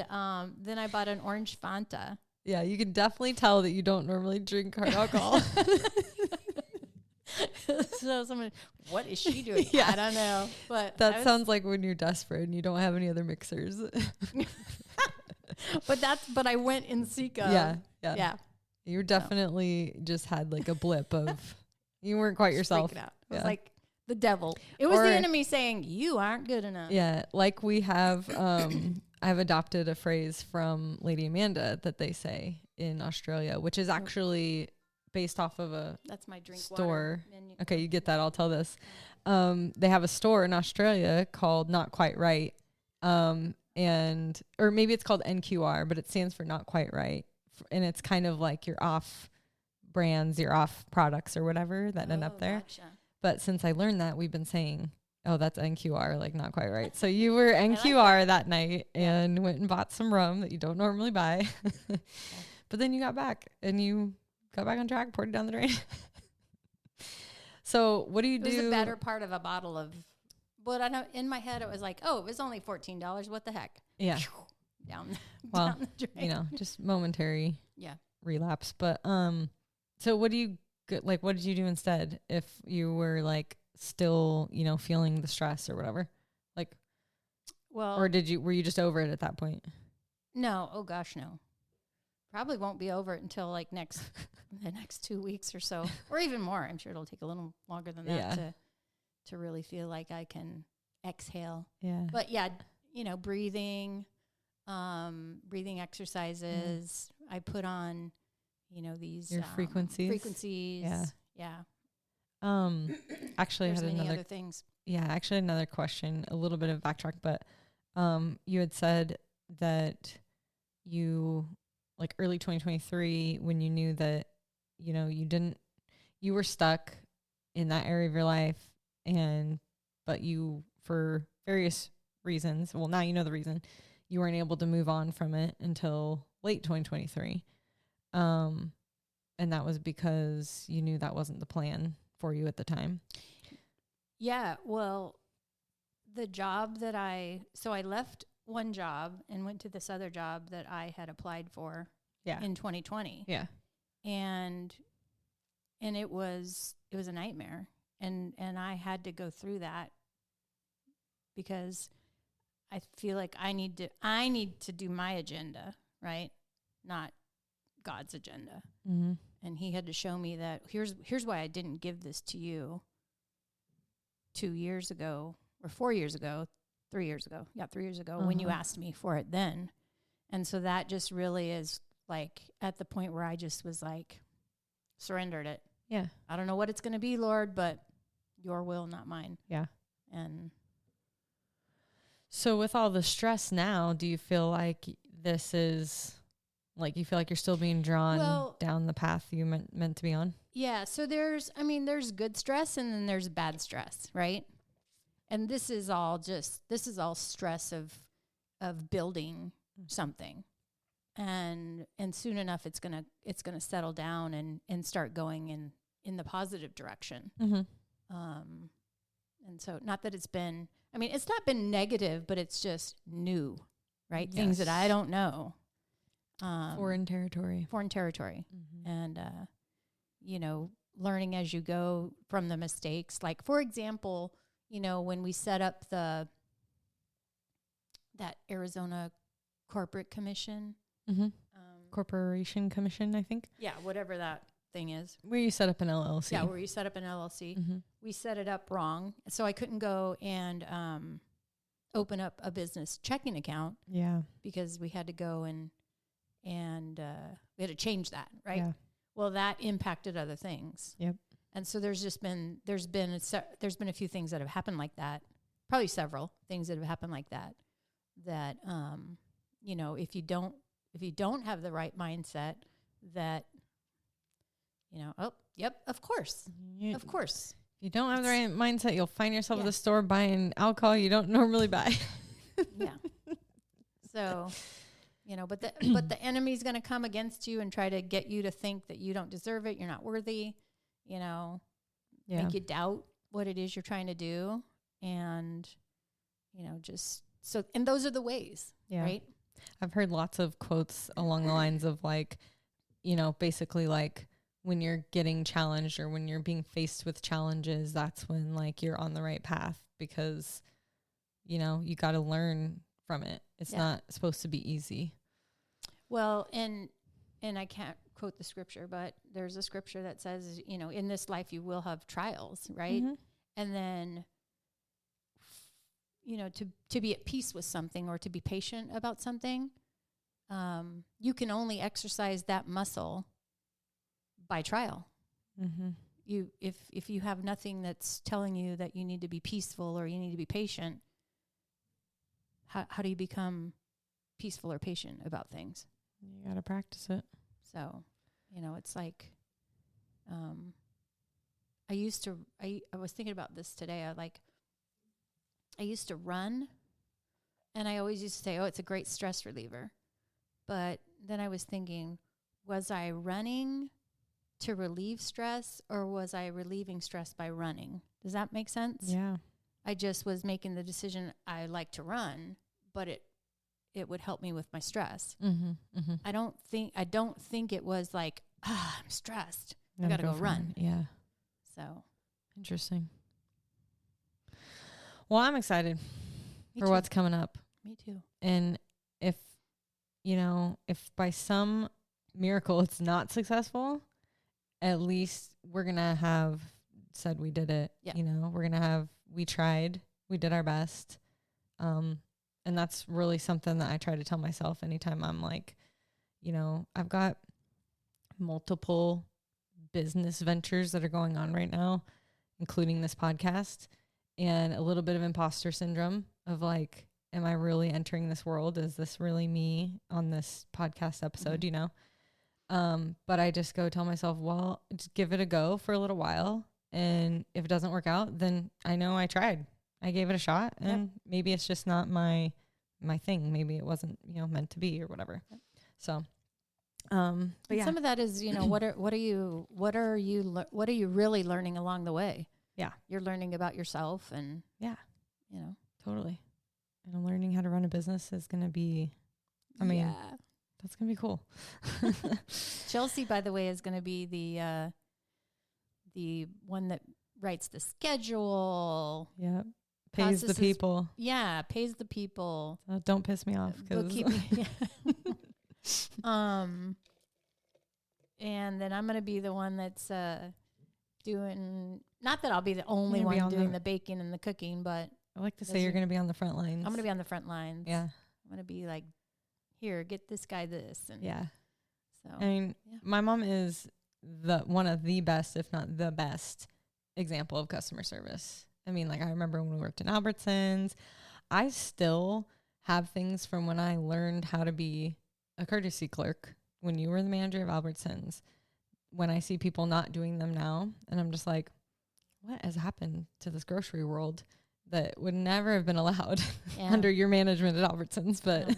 then I bought an orange Fanta. Yeah, you can definitely tell that you don't normally drink hard alcohol. So someone, what is she doing? Yeah. I don't know. But that sounds like when you're desperate and you don't have any other mixers. But I went in Seco. Yeah. You definitely just had like a blip of, you weren't quite yourself. It was like the devil. It was the enemy saying, you aren't good enough. Yeah. Like we have, I've adopted a phrase from Lady Amanda that they say in Australia, which is actually based off of that's my drink store. Water menu. Okay, you get that. I'll tell this. They have a store in Australia called Not Quite Right. Or maybe it's called NQR, but it stands for Not Quite Right. And it's kind of like your off brands, your off products or whatever that end up there. Gotcha. But since I learned that, we've been saying, oh, that's NQR, like Not Quite Right. So you were NQR that night and went and bought some rum that you don't normally buy. But then you got back on track, poured it down the drain. So what do you do? It was a better part of a bottle of, but I know in my head it was like, oh, it was only $14. What the heck? Yeah. Down the drain. Just momentary relapse. But so what do you what did you do instead if you were like still, feeling the stress or whatever? Like, well, or were you just over it at that point? No. Oh gosh, no. Probably won't be over it until like the next 2 weeks or so, or even more. I'm sure it'll take a little longer than that to really feel like I can exhale. Yeah. But breathing exercises. I put on, these your frequencies. Yeah. Actually, I had many other things. Yeah, actually, another question. A little bit of backtrack, but you had said that you, like early 2023, when you knew that, you were stuck in that area of your life, but you, for various reasons, well, now you know the reason, you weren't able to move on from it until late 2023. And that was because you knew that wasn't the plan for you at the time. Yeah, well, the job that I left one job and went to this other job that I had applied for in 2020. Yeah. And it was a nightmare. And I had to go through that because I feel like I need to do my agenda, right? Not God's agenda. Mm-hmm. And he had to show me that here's why I didn't give this to you 2 years ago or 4 years ago, 3 years ago. Yeah, 3 years ago when you asked me for it then. And so that just really is like at the point where I just was like surrendered it. Yeah. I don't know what it's going to be, Lord, but your will, not mine. Yeah. And so with all the stress now, do you feel like this is like, you feel like you're still being drawn down the path you meant to be on? Yeah. So there's good stress and then there's bad stress, right? And this is all stress of building something. And soon enough it's gonna settle down and start going in the positive direction. Mm-hmm. And so not that it's been, I mean, it's not been negative, but it's just new, right? Things that I don't know. Foreign territory. Mm-hmm. And, you know, learning as you go from the mistakes. Like, for example, you know, when we set up that Arizona Corporate Commission. Mm-hmm. Corporation Commission, I think. Yeah, whatever that thing is. Where you set up an LLC. Yeah, where you set up an LLC. Mm-hmm. We set it up wrong. So I couldn't go and open up a business checking account. Yeah. Because we had to go and we had to change that, right? Yeah. Well, that impacted other things. Yep. And so there's been a few things that have happened like that. Probably several things that have happened like that. That you know, if you don't have the right mindset, that you know, of course. If you don't have the right mindset, you'll find yourself at the store buying alcohol you don't normally buy. Yeah. So, you know, but the enemy's going to come against you and try to get you to think that you don't deserve it, you're not worthy, you know, make you doubt what it is you're trying to do. And, you know, just so, and those are the ways, right? I've heard lots of quotes along the lines of like, you know, basically like when you're getting challenged or when you're being faced with challenges, that's when like you're on the right path because, you know, you got to learn from it. It's not supposed to be easy. Well, and I can't quote the scripture, but there's a scripture that says, you know, in this life you will have trials, right? Mm-hmm. And then, you know, to be at peace with something or to be patient about something, you can only exercise that muscle by trial. Mm-hmm. If you have nothing that's telling you that you need to be peaceful or you need to be patient, how do you become peaceful or patient about things? You got to practice it. So, you know, it's like, I was thinking about this today. I used to run, and I always used to say, oh, it's a great stress reliever. But then I was thinking, was I running to relieve stress, or was I relieving stress by running? Does that make sense? Yeah. I just was making the decision I like to run, but it would help me with my stress. Mm-hmm, mm-hmm. I don't think it was like, I'm stressed. I got to go run. Yeah. So interesting. Well, I'm excited for what's coming up. Me too. And if by some miracle it's not successful, at least we're going to have said we did it. Yeah. You know, we tried, we did our best. And that's really something that I try to tell myself anytime I'm like, you know, I've got multiple business ventures that are going on right now, including this podcast, and a little bit of imposter syndrome of like, am I really entering this world? Is this really me on this podcast episode, mm-hmm. you know? But I just go tell myself, well, just give it a go for a little while. And if it doesn't work out, then I know I tried. I gave it a shot, and maybe it's just not my thing. Maybe it wasn't, you know, meant to be or whatever. Yep. So, but some of that is, you know, what are you really learning along the way? Yeah. You're learning about yourself and you know, totally. And learning how to run a business is going to be, that's going to be cool. Chelsea, by the way, is going to be the one that writes the schedule. Yep. Pays the people. Yeah, pays the people. So don't piss me off. Bookkeeping. And then I'm going to be the one that's doing, not that I'll be the only one doing the baking and the cooking, but I like to say you're going to be on the front lines. I'm going to be on the front lines. Yeah. I'm going to be like, here, get this guy this. And yeah. So, I mean, my mom is one of the best, if not the best example of customer service. I mean, like I remember when we worked in Albertsons, I still have things from when I learned how to be a courtesy clerk when you were the manager of Albertsons. When I see people not doing them now, and I'm just like, what has happened to this grocery world that would never have been allowed under your management at Albertsons? But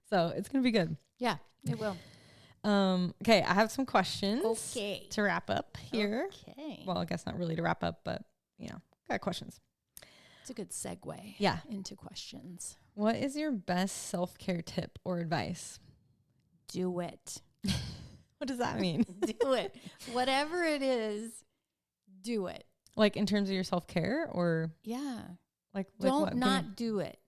so it's going to be good. Yeah, it will. Okay, I have some questions to wrap up here. Okay. Well, I guess not really to wrap up, but you know, got questions. It's a good segue Yeah. into questions. What is your best self-care tip or advice? Do it. What does that mean? Do it. Whatever it is, do it. Like in terms of your self-care or Yeah. like Don't what? not do it.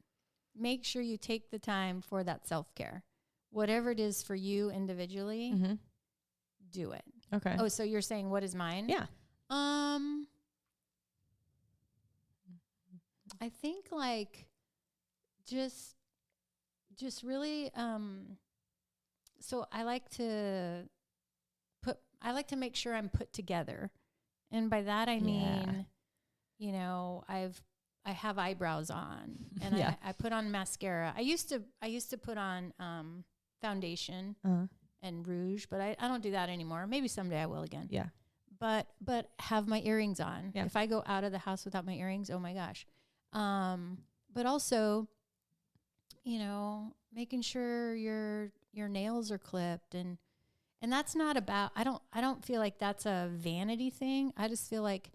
Make sure you take the time for that self-care. Whatever it is for you individually, Mm-hmm. do it. Okay. Oh, so you're saying what is mine? Yeah. I think like just really so I like to make sure I'm put together. And by that I mean, you know, I have eyebrows on and I put on mascara. I used to put on foundation and rouge, but I don't do that anymore. Maybe someday I will again. Yeah. But have my earrings on. Yeah. If I go out of the house without my earrings, oh my gosh. But also, you know, making sure your nails are clipped and that's not about, I don't feel like that's a vanity thing. I just feel like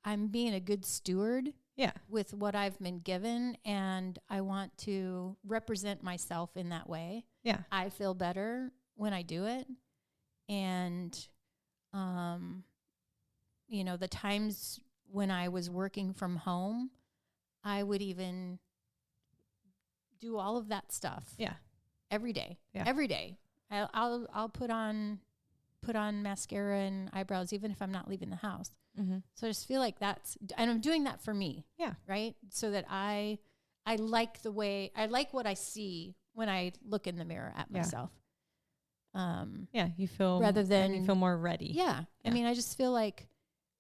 I'm being a good steward with what I've been given, and I want to represent myself in that way. Yeah. I feel better when I do it. And, you know, the times when I was working from home, I would even do all of that stuff. Yeah. Every day. Yeah. Every day. I'll put on mascara and eyebrows even if I'm not leaving the house. Mm-hmm. So I just feel like and I'm doing that for me. Yeah. Right? So that I like what I see when I look in the mirror at myself. You feel rather than you feel more ready. Yeah. I mean, I just feel like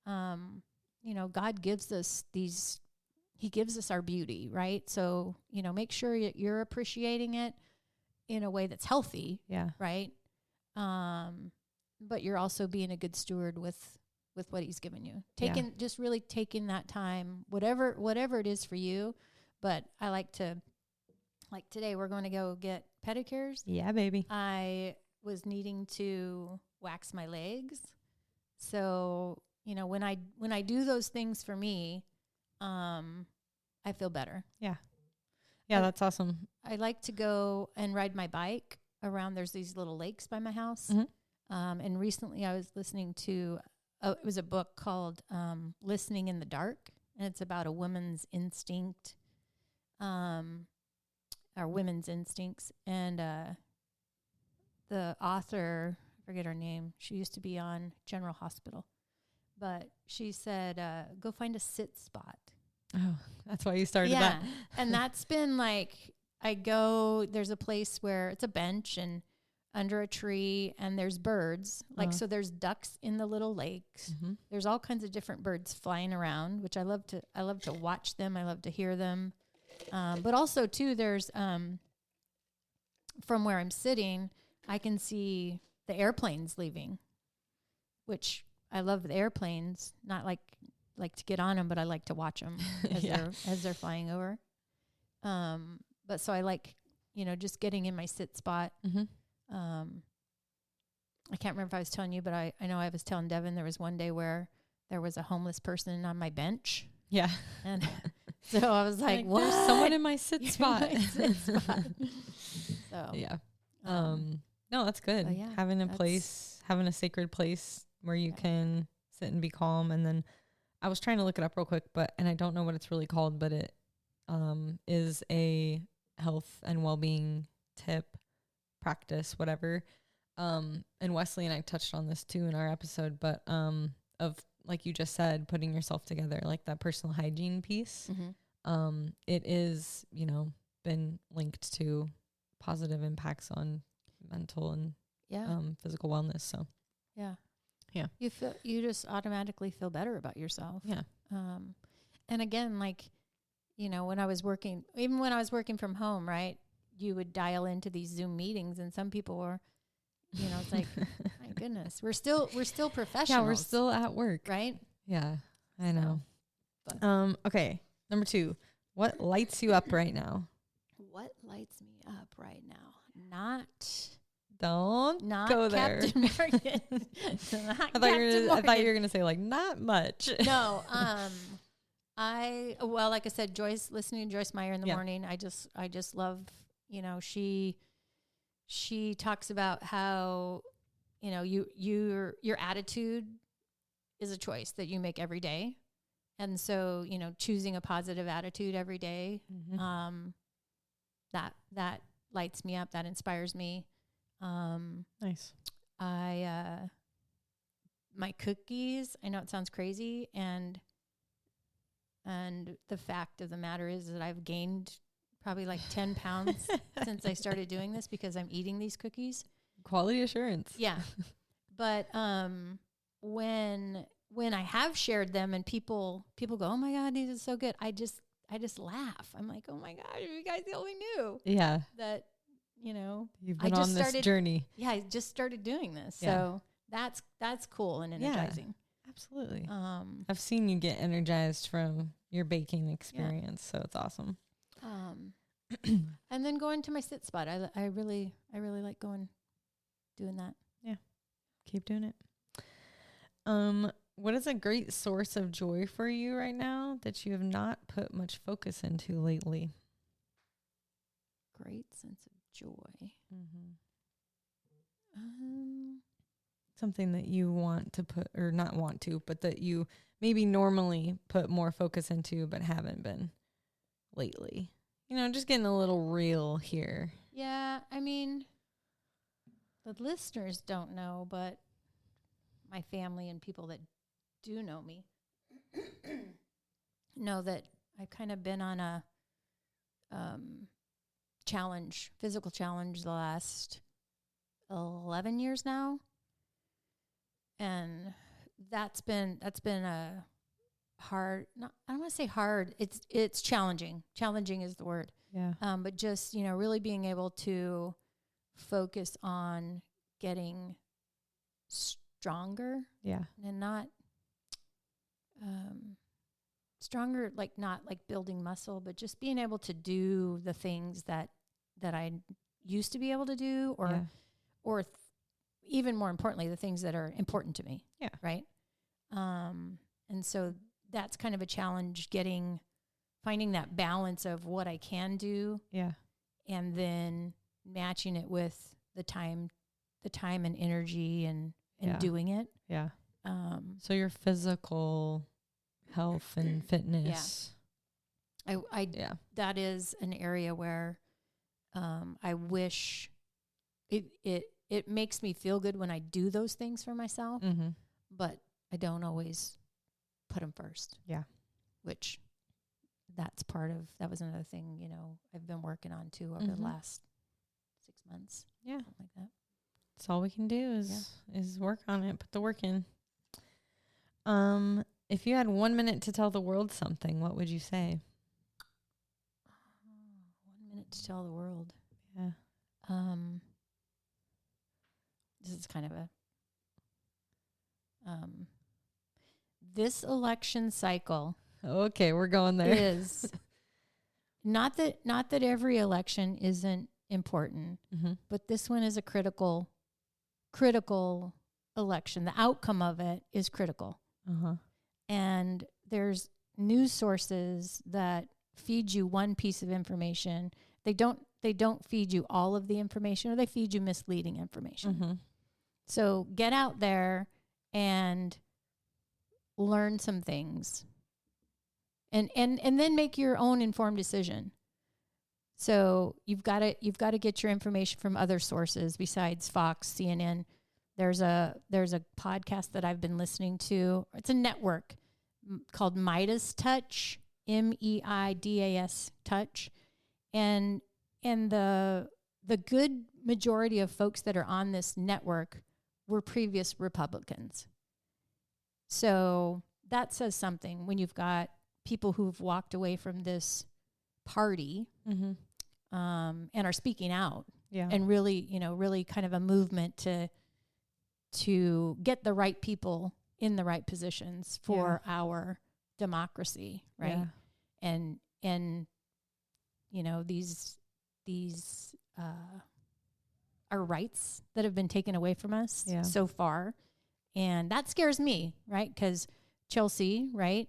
you know, God gives us he gives us our beauty, right? So, you know, make sure you're appreciating it in a way that's healthy. Yeah. Right. But you're also being a good steward with what he's given you. Just really taking that time, whatever it is for you. But I like today we're going to go get pedicures. Yeah, baby. I was needing to wax my legs. So, you know, when I do those things for me, I feel better. Yeah. Yeah, that's awesome. I like to go and ride my bike around. There's these little lakes by my house. Mm-hmm. And recently I was listening to, it was a book called Listening in the Dark. And it's about a woman's instinct, or women's instincts. And the author, I forget her name, she used to be on General Hospital. But she said, go find a sit spot. Oh, that's why you started that. And that's been like, there's a place where it's a bench and under a tree and there's birds. Like, so there's ducks in the little lakes. Mm-hmm. There's all kinds of different birds flying around, which I love to watch them. I love to hear them. But also too, there's, from where I'm sitting, I can see the airplanes leaving, which I love the airplanes, not like to get on them, but I like to watch them as they're flying over. But so I like, you know, just getting in my sit spot. Mm-hmm. I can't remember if I was telling you, but I know I was telling Devin there was one day where there was a homeless person on my bench. Yeah. And so I was like, what? There's someone in my sit spot. So, yeah. No, that's good. Yeah, having a sacred place where you can sit and be calm. And then I was trying to look it up real quick, and I don't know what it's really called, but it is a health and well-being tip, practice, whatever. And Wesley and I touched on this too in our episode, but of, like you just said, putting yourself together, like that personal hygiene piece. Mm-hmm. It is, you know, been linked to positive impacts on mental and physical wellness. So yeah, you just automatically feel better about yourself. Yeah. And again, like, you know, when I was working from home, right, you would dial into these Zoom meetings, and some people were, you know, it's like, my goodness, we're still professionals. Yeah, we're still at work, right? Yeah, I know. But. Okay, number 2, what lights you up right now? What lights me up right now? Not go there. Captain Morgan. I thought you were gonna say like not much. No, Well, like I said, Joyce, listening to Joyce Meyer in the morning, I just love, she talks about how, your attitude is a choice that you make every day. And so, choosing a positive attitude every day, that lights me up. That inspires me. Nice. My cookies, I know it sounds crazy. And the fact of the matter is that I've gained probably like 10 pounds since I started doing this because I'm eating these cookies. Quality assurance. Yeah. But when I have shared them and people go, "Oh my God, these are so good," I just laugh. I'm like, "Oh my God, you guys only knew." Yeah. That, you've been on this journey. Yeah, I just started doing this. Yeah. So that's cool and energizing. Yeah, absolutely. I've seen you get energized from your baking experience, so it's awesome. And then going to my sit spot. I really like doing that. Yeah. Keep doing it. What is a great source of joy for you right now that you have not put much focus into lately? Great sense of joy. Something that you want to put, or not want to, but that you maybe normally put more focus into, but haven't been lately. Just getting a little real here. Yeah, I mean, the listeners don't know, but my family and people that do know me know that I've kind of been on a physical challenge the last 11 years now. And that's been a hard, I don't want to say hard. It's challenging. Challenging is the word. Yeah. But just, really being able to focus on getting stronger. Yeah. And not stronger, like not like building muscle, but just being able to do the things that I used to be able to do, or even more importantly, the things that are important to me. Yeah. Right. And so that's kind of a challenge, finding that balance of what I can do. Yeah. And then matching it with the time and energy and doing it. Yeah. So your physical health and fitness. Yeah. That is an area where I wish it makes me feel good when I do those things for myself, but I don't always put them first. Yeah. Which that was another thing, I've been working on too over the last 6 months. Yeah. Something like that. That's all we can do is work on it, put the work in. If you had 1 minute to tell the world something, what would you say? 1 minute to tell the world. Yeah. This is kind of this election cycle. Okay, we're going there. Is not that every election isn't important, but this one is a critical election. The outcome of it is critical. And there's news sources that feed you one piece of information. They don't feed you all of the information, or they feed you misleading information. So get out there and learn some things, and then make your own informed decision. So you've got to get your information from other sources besides Fox, CNN. There's a podcast that I've been listening to. It's a network called Midas Touch, MEIDAS Touch, and the good majority of folks that are on this network were previous Republicans. So that says something when you've got people who've walked away from this party and are speaking out, and really kind of a movement to get the right people in the right positions for our democracy, right? And these are rights that have been taken away from us so far. And that scares me, right? Because Chelsea, right,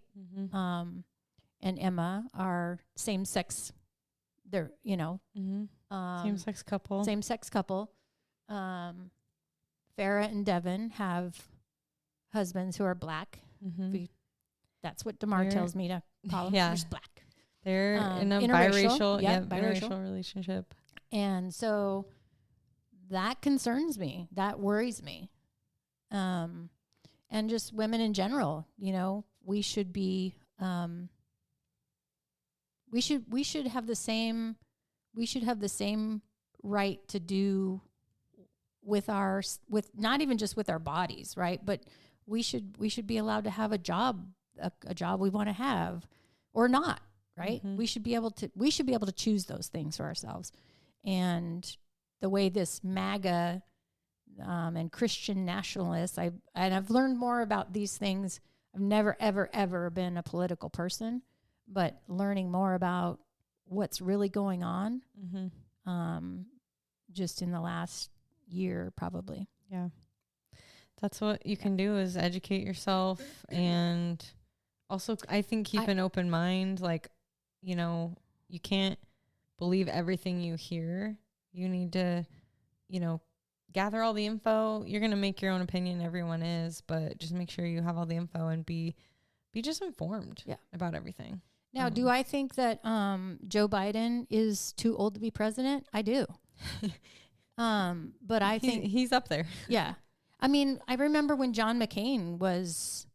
and Emma are same sex. They're, Same sex couple. Same sex couple. Farrah and Devin have husbands who are black. That's what DeMar tells me to call them. Yeah. Just black. They're in a interracial, biracial relationship. And so that concerns me. That worries me. And just women in general, we should be, we should have the same right to do with not even just with our bodies, right? But we should be allowed to have a job we want to have or not, right? We should be able to choose those things for ourselves. And the way this MAGA and Christian nationalists, I've learned more about these things. I've never, ever, ever been a political person, but learning more about what's really going on just in the last year, probably. Yeah. That's what you can do, is educate yourself, and also I think keep an open mind. Like, you can't believe everything you hear. You need to, gather all the info. You're going to make your own opinion. Everyone is, but just make sure you have all the info and be just informed about everything. Now, do I think that Joe Biden is too old to be president? I do. But I think he's up there. Yeah. I mean, I remember when John McCain was,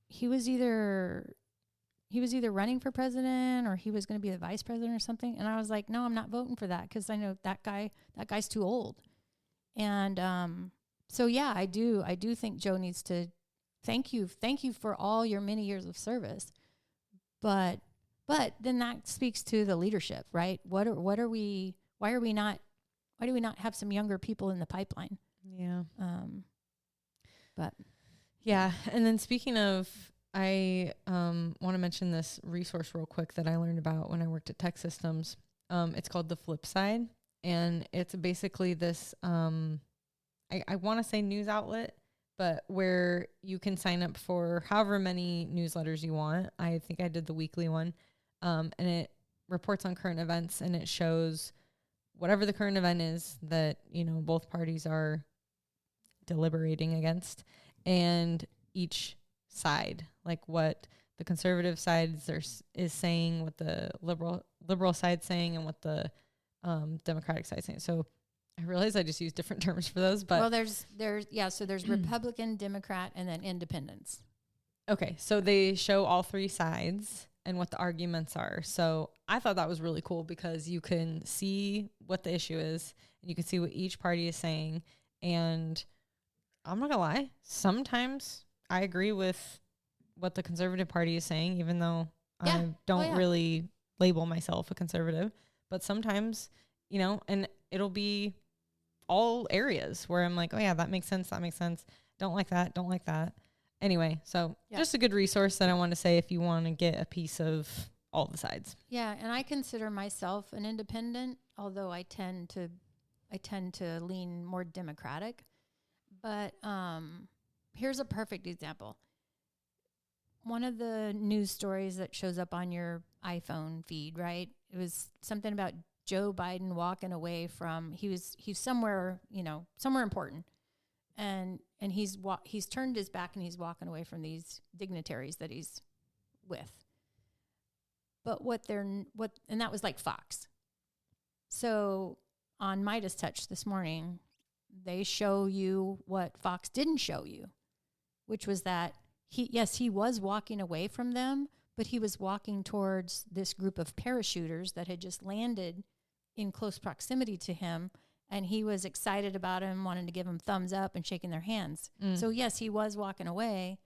he was either running for president or he was going to be the vice president or something. And I was like, no, I'm not voting for that, because I know that guy's too old. And so, yeah, I do think Joe needs to thank you for all your many years of service. But then that speaks to the leadership, right? Why do we not have some younger people in the pipeline? Yeah. But yeah. And then speaking of, I want to mention this resource real quick that I learned about when I worked at Tech Systems. It's called The Flip Side, and it's basically this, I want to say news outlet, but where you can sign up for however many newsletters you want. I think I did the weekly one, and it reports on current events, and it shows whatever the current event is that, both parties are deliberating against, and each side, like what the conservative side is saying, what the liberal side saying, and what the Democratic side saying. So I realize I just use different terms for those, but there's Republican, Democrat, and then independents. Okay, so they show all three sides and what the arguments are. So I thought that was really cool, because you can see what the issue is, and you can see what each party is saying. And I'm not gonna lie, sometimes I agree with what the conservative party is saying, even though I don't really label myself a conservative. But sometimes, and it'll be all areas where I'm like, oh yeah, that makes sense. Don't like that. Anyway, so just a good resource that I want to say if you want to get a piece of all the sides. Yeah, and I consider myself an independent, although I tend to lean more Democratic. But here's a perfect example. One of the news stories that shows up on your iPhone feed, right? It was something about Joe Biden walking away from, he's somewhere, somewhere important. And he's turned his back and he's walking away from these dignitaries that he's with. But and that was like Fox. So on Midas Touch this morning, they show you what Fox didn't show you, which was that he was walking away from them, but he was walking towards this group of parachuters that had just landed in close proximity to him. And he was excited about him, wanting to give him thumbs up and shaking their hands. So yes, he was walking away,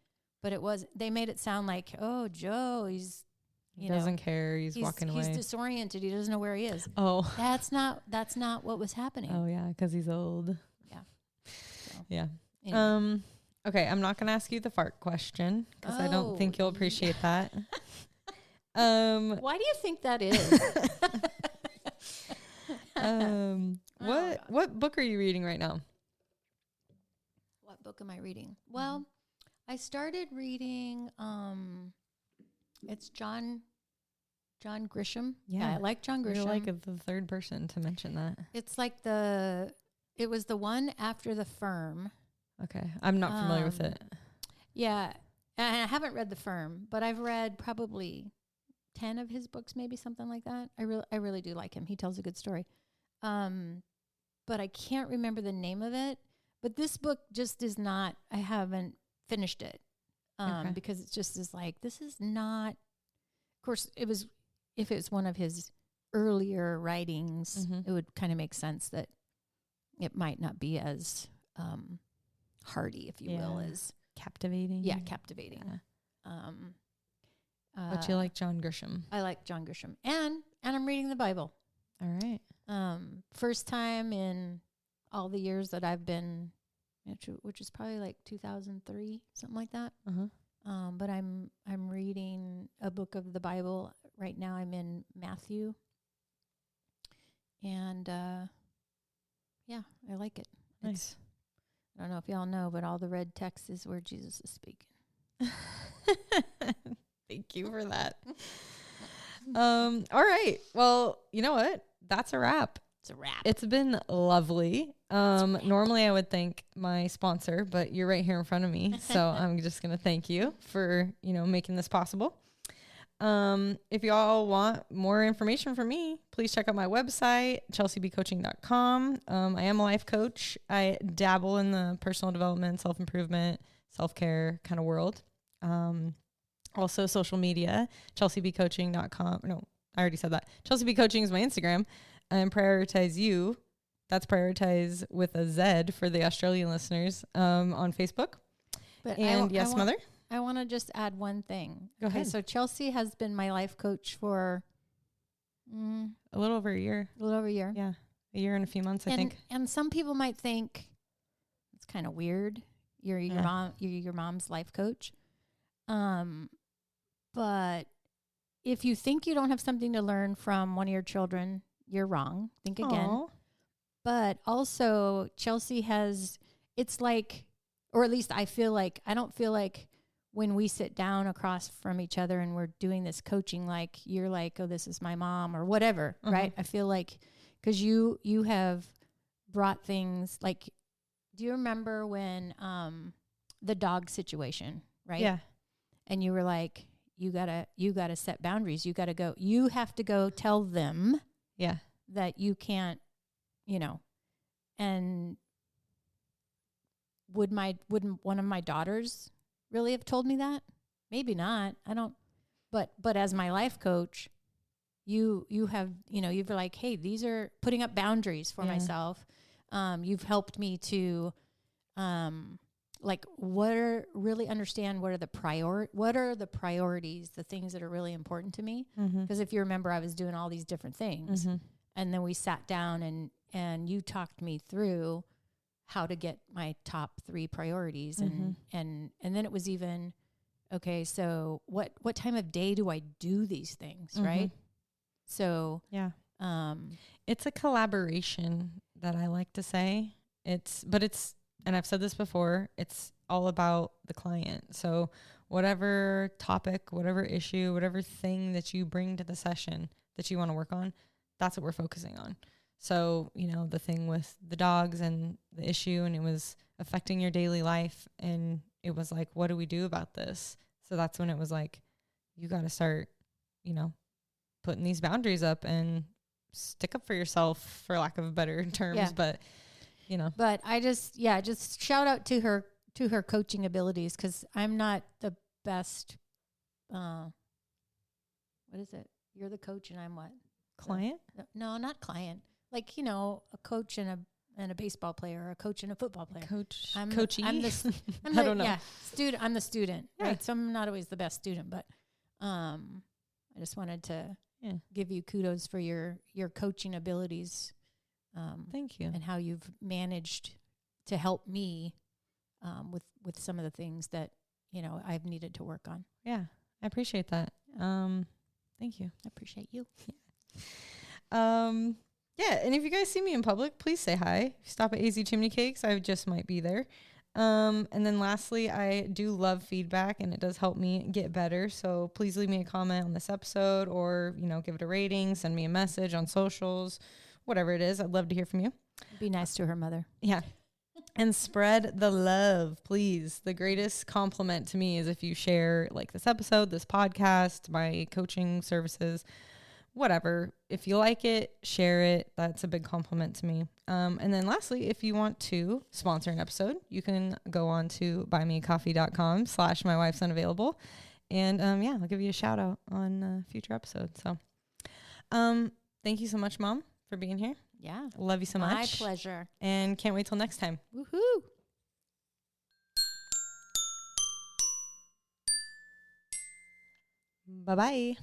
but they made it sound like, oh, Joe, he doesn't care. He's walking away. He's disoriented. He doesn't know where he is. Oh, that's not what was happening. Oh yeah, because he's old. Yeah. So, yeah. anyway. Okay, I'm not gonna ask you the fart question because I don't think you'll appreciate that. Why do you think that is? What book are you reading right now? What book am I reading? Well, I started reading It's John Grisham. Yeah. I like John Grisham. You're like the third person to mention that. It's like it was the one after The Firm. Okay. I'm not familiar with it. Yeah. And I haven't read The Firm, but I've read probably 10 of his books, maybe something like that. I really do like him. He tells a good story. But I can't remember the name of it. But this book just is not, I haven't finished it. Because it just is like, this is not, of course, if it was one of his earlier writings, it would kind of make sense that it might not be as hearty, if you will, as captivating. Yeah, captivating. Yeah. But you like John Grisham. I like John Grisham. And I'm reading the Bible. All right. First time in all the years that I've been, which is probably like 2003, something like that. But I'm reading a book of the Bible right now. I'm in Matthew, and yeah, I like it. Nice. I don't know if y'all know, but all the red text is where Jesus is speaking. Thank you for that. All right. Well, you know what? That's a wrap. It's a wrap. It's been lovely. Normally I would thank my sponsor, but you're right here in front of me. So I'm just going to thank you for, making this possible. If y'all want more information from me, please check out my website, chelseabcoaching.com. I am a life coach. I dabble in the personal development, self-improvement, self-care kind of world. Also social media, chelseabcoaching.com. No, I already said that. Chelsea B Coaching is my Instagram. And Prioritize You, that's prioritize with a Z for the Australian listeners, on Facebook. But Yes, Mother? I want to just add one thing. Go ahead. So Chelsea has been my life coach for a little over a year. Yeah. A year and a few months, I think. And some people might think it's kind of weird. You're your mom's life coach. But if you think you don't have something to learn from one of your children, you're wrong. Think again. Aww. But also Chelsea it's like, or at least I don't feel like when we sit down across from each other and we're doing this coaching, like you're like, oh, this is my mom or whatever. Right. I feel like, cause you have brought things like, do you remember when, the dog situation, right? Yeah. And you were like, you gotta set boundaries. You have to go tell them that you can't, and wouldn't one of my daughters really have told me that? Maybe not. I don't, but as my life coach, you have, you've like, hey, these are putting up boundaries for myself. You've helped me to, understand what are the priorities, the things that are really important to me. Because if you remember, I was doing all these different things, and then we sat down and you talked me through how to get my top 3 priorities, and then it was even, okay, so what time of day do I do these things, right? So yeah, it's a collaboration that I like to say. And I've said this before, it's all about the client. So whatever topic, whatever issue, whatever thing that you bring to the session that you want to work on, that's what we're focusing on. So, the thing with the dogs and the issue, and it was affecting your daily life. And it was like, what do we do about this? So that's when it was like, you got to start, putting these boundaries up and stick up for yourself, for lack of better terms. Yeah. But I just shout out to her coaching abilities, because I'm not the best. What is it? You're the coach and I'm what? Client? No, not client. Like, a coach and a baseball player, or a coach and a football player. Coachy. I don't know. Yeah, student. I'm the student, right? So I'm not always the best student, but I just wanted to give you kudos for your coaching abilities. Thank you. And how you've managed to help me with some of the things that, I've needed to work on. Yeah, I appreciate that. Thank you. I appreciate you. Yeah, and if you guys see me in public, please say hi. If you stop at AZ Chimney Cakes, I just might be there. And then lastly, I do love feedback and it does help me get better. So please leave me a comment on this episode or, give it a rating, send me a message on socials, whatever it is. I'd love to hear from you. Be nice to her mother. Yeah. And spread the love, please. The greatest compliment to me is if you share like this episode, this podcast, my coaching services, whatever. If you like it, share it. That's a big compliment to me. And then lastly, if you want to sponsor an episode, you can go on to buymeacoffee.com/mywifesunavailable. And I'll give you a shout out on future episodes. So thank you so much, Mom, for being here. Yeah. Love you so much. My pleasure. And can't wait till next time. Woohoo. Bye-bye.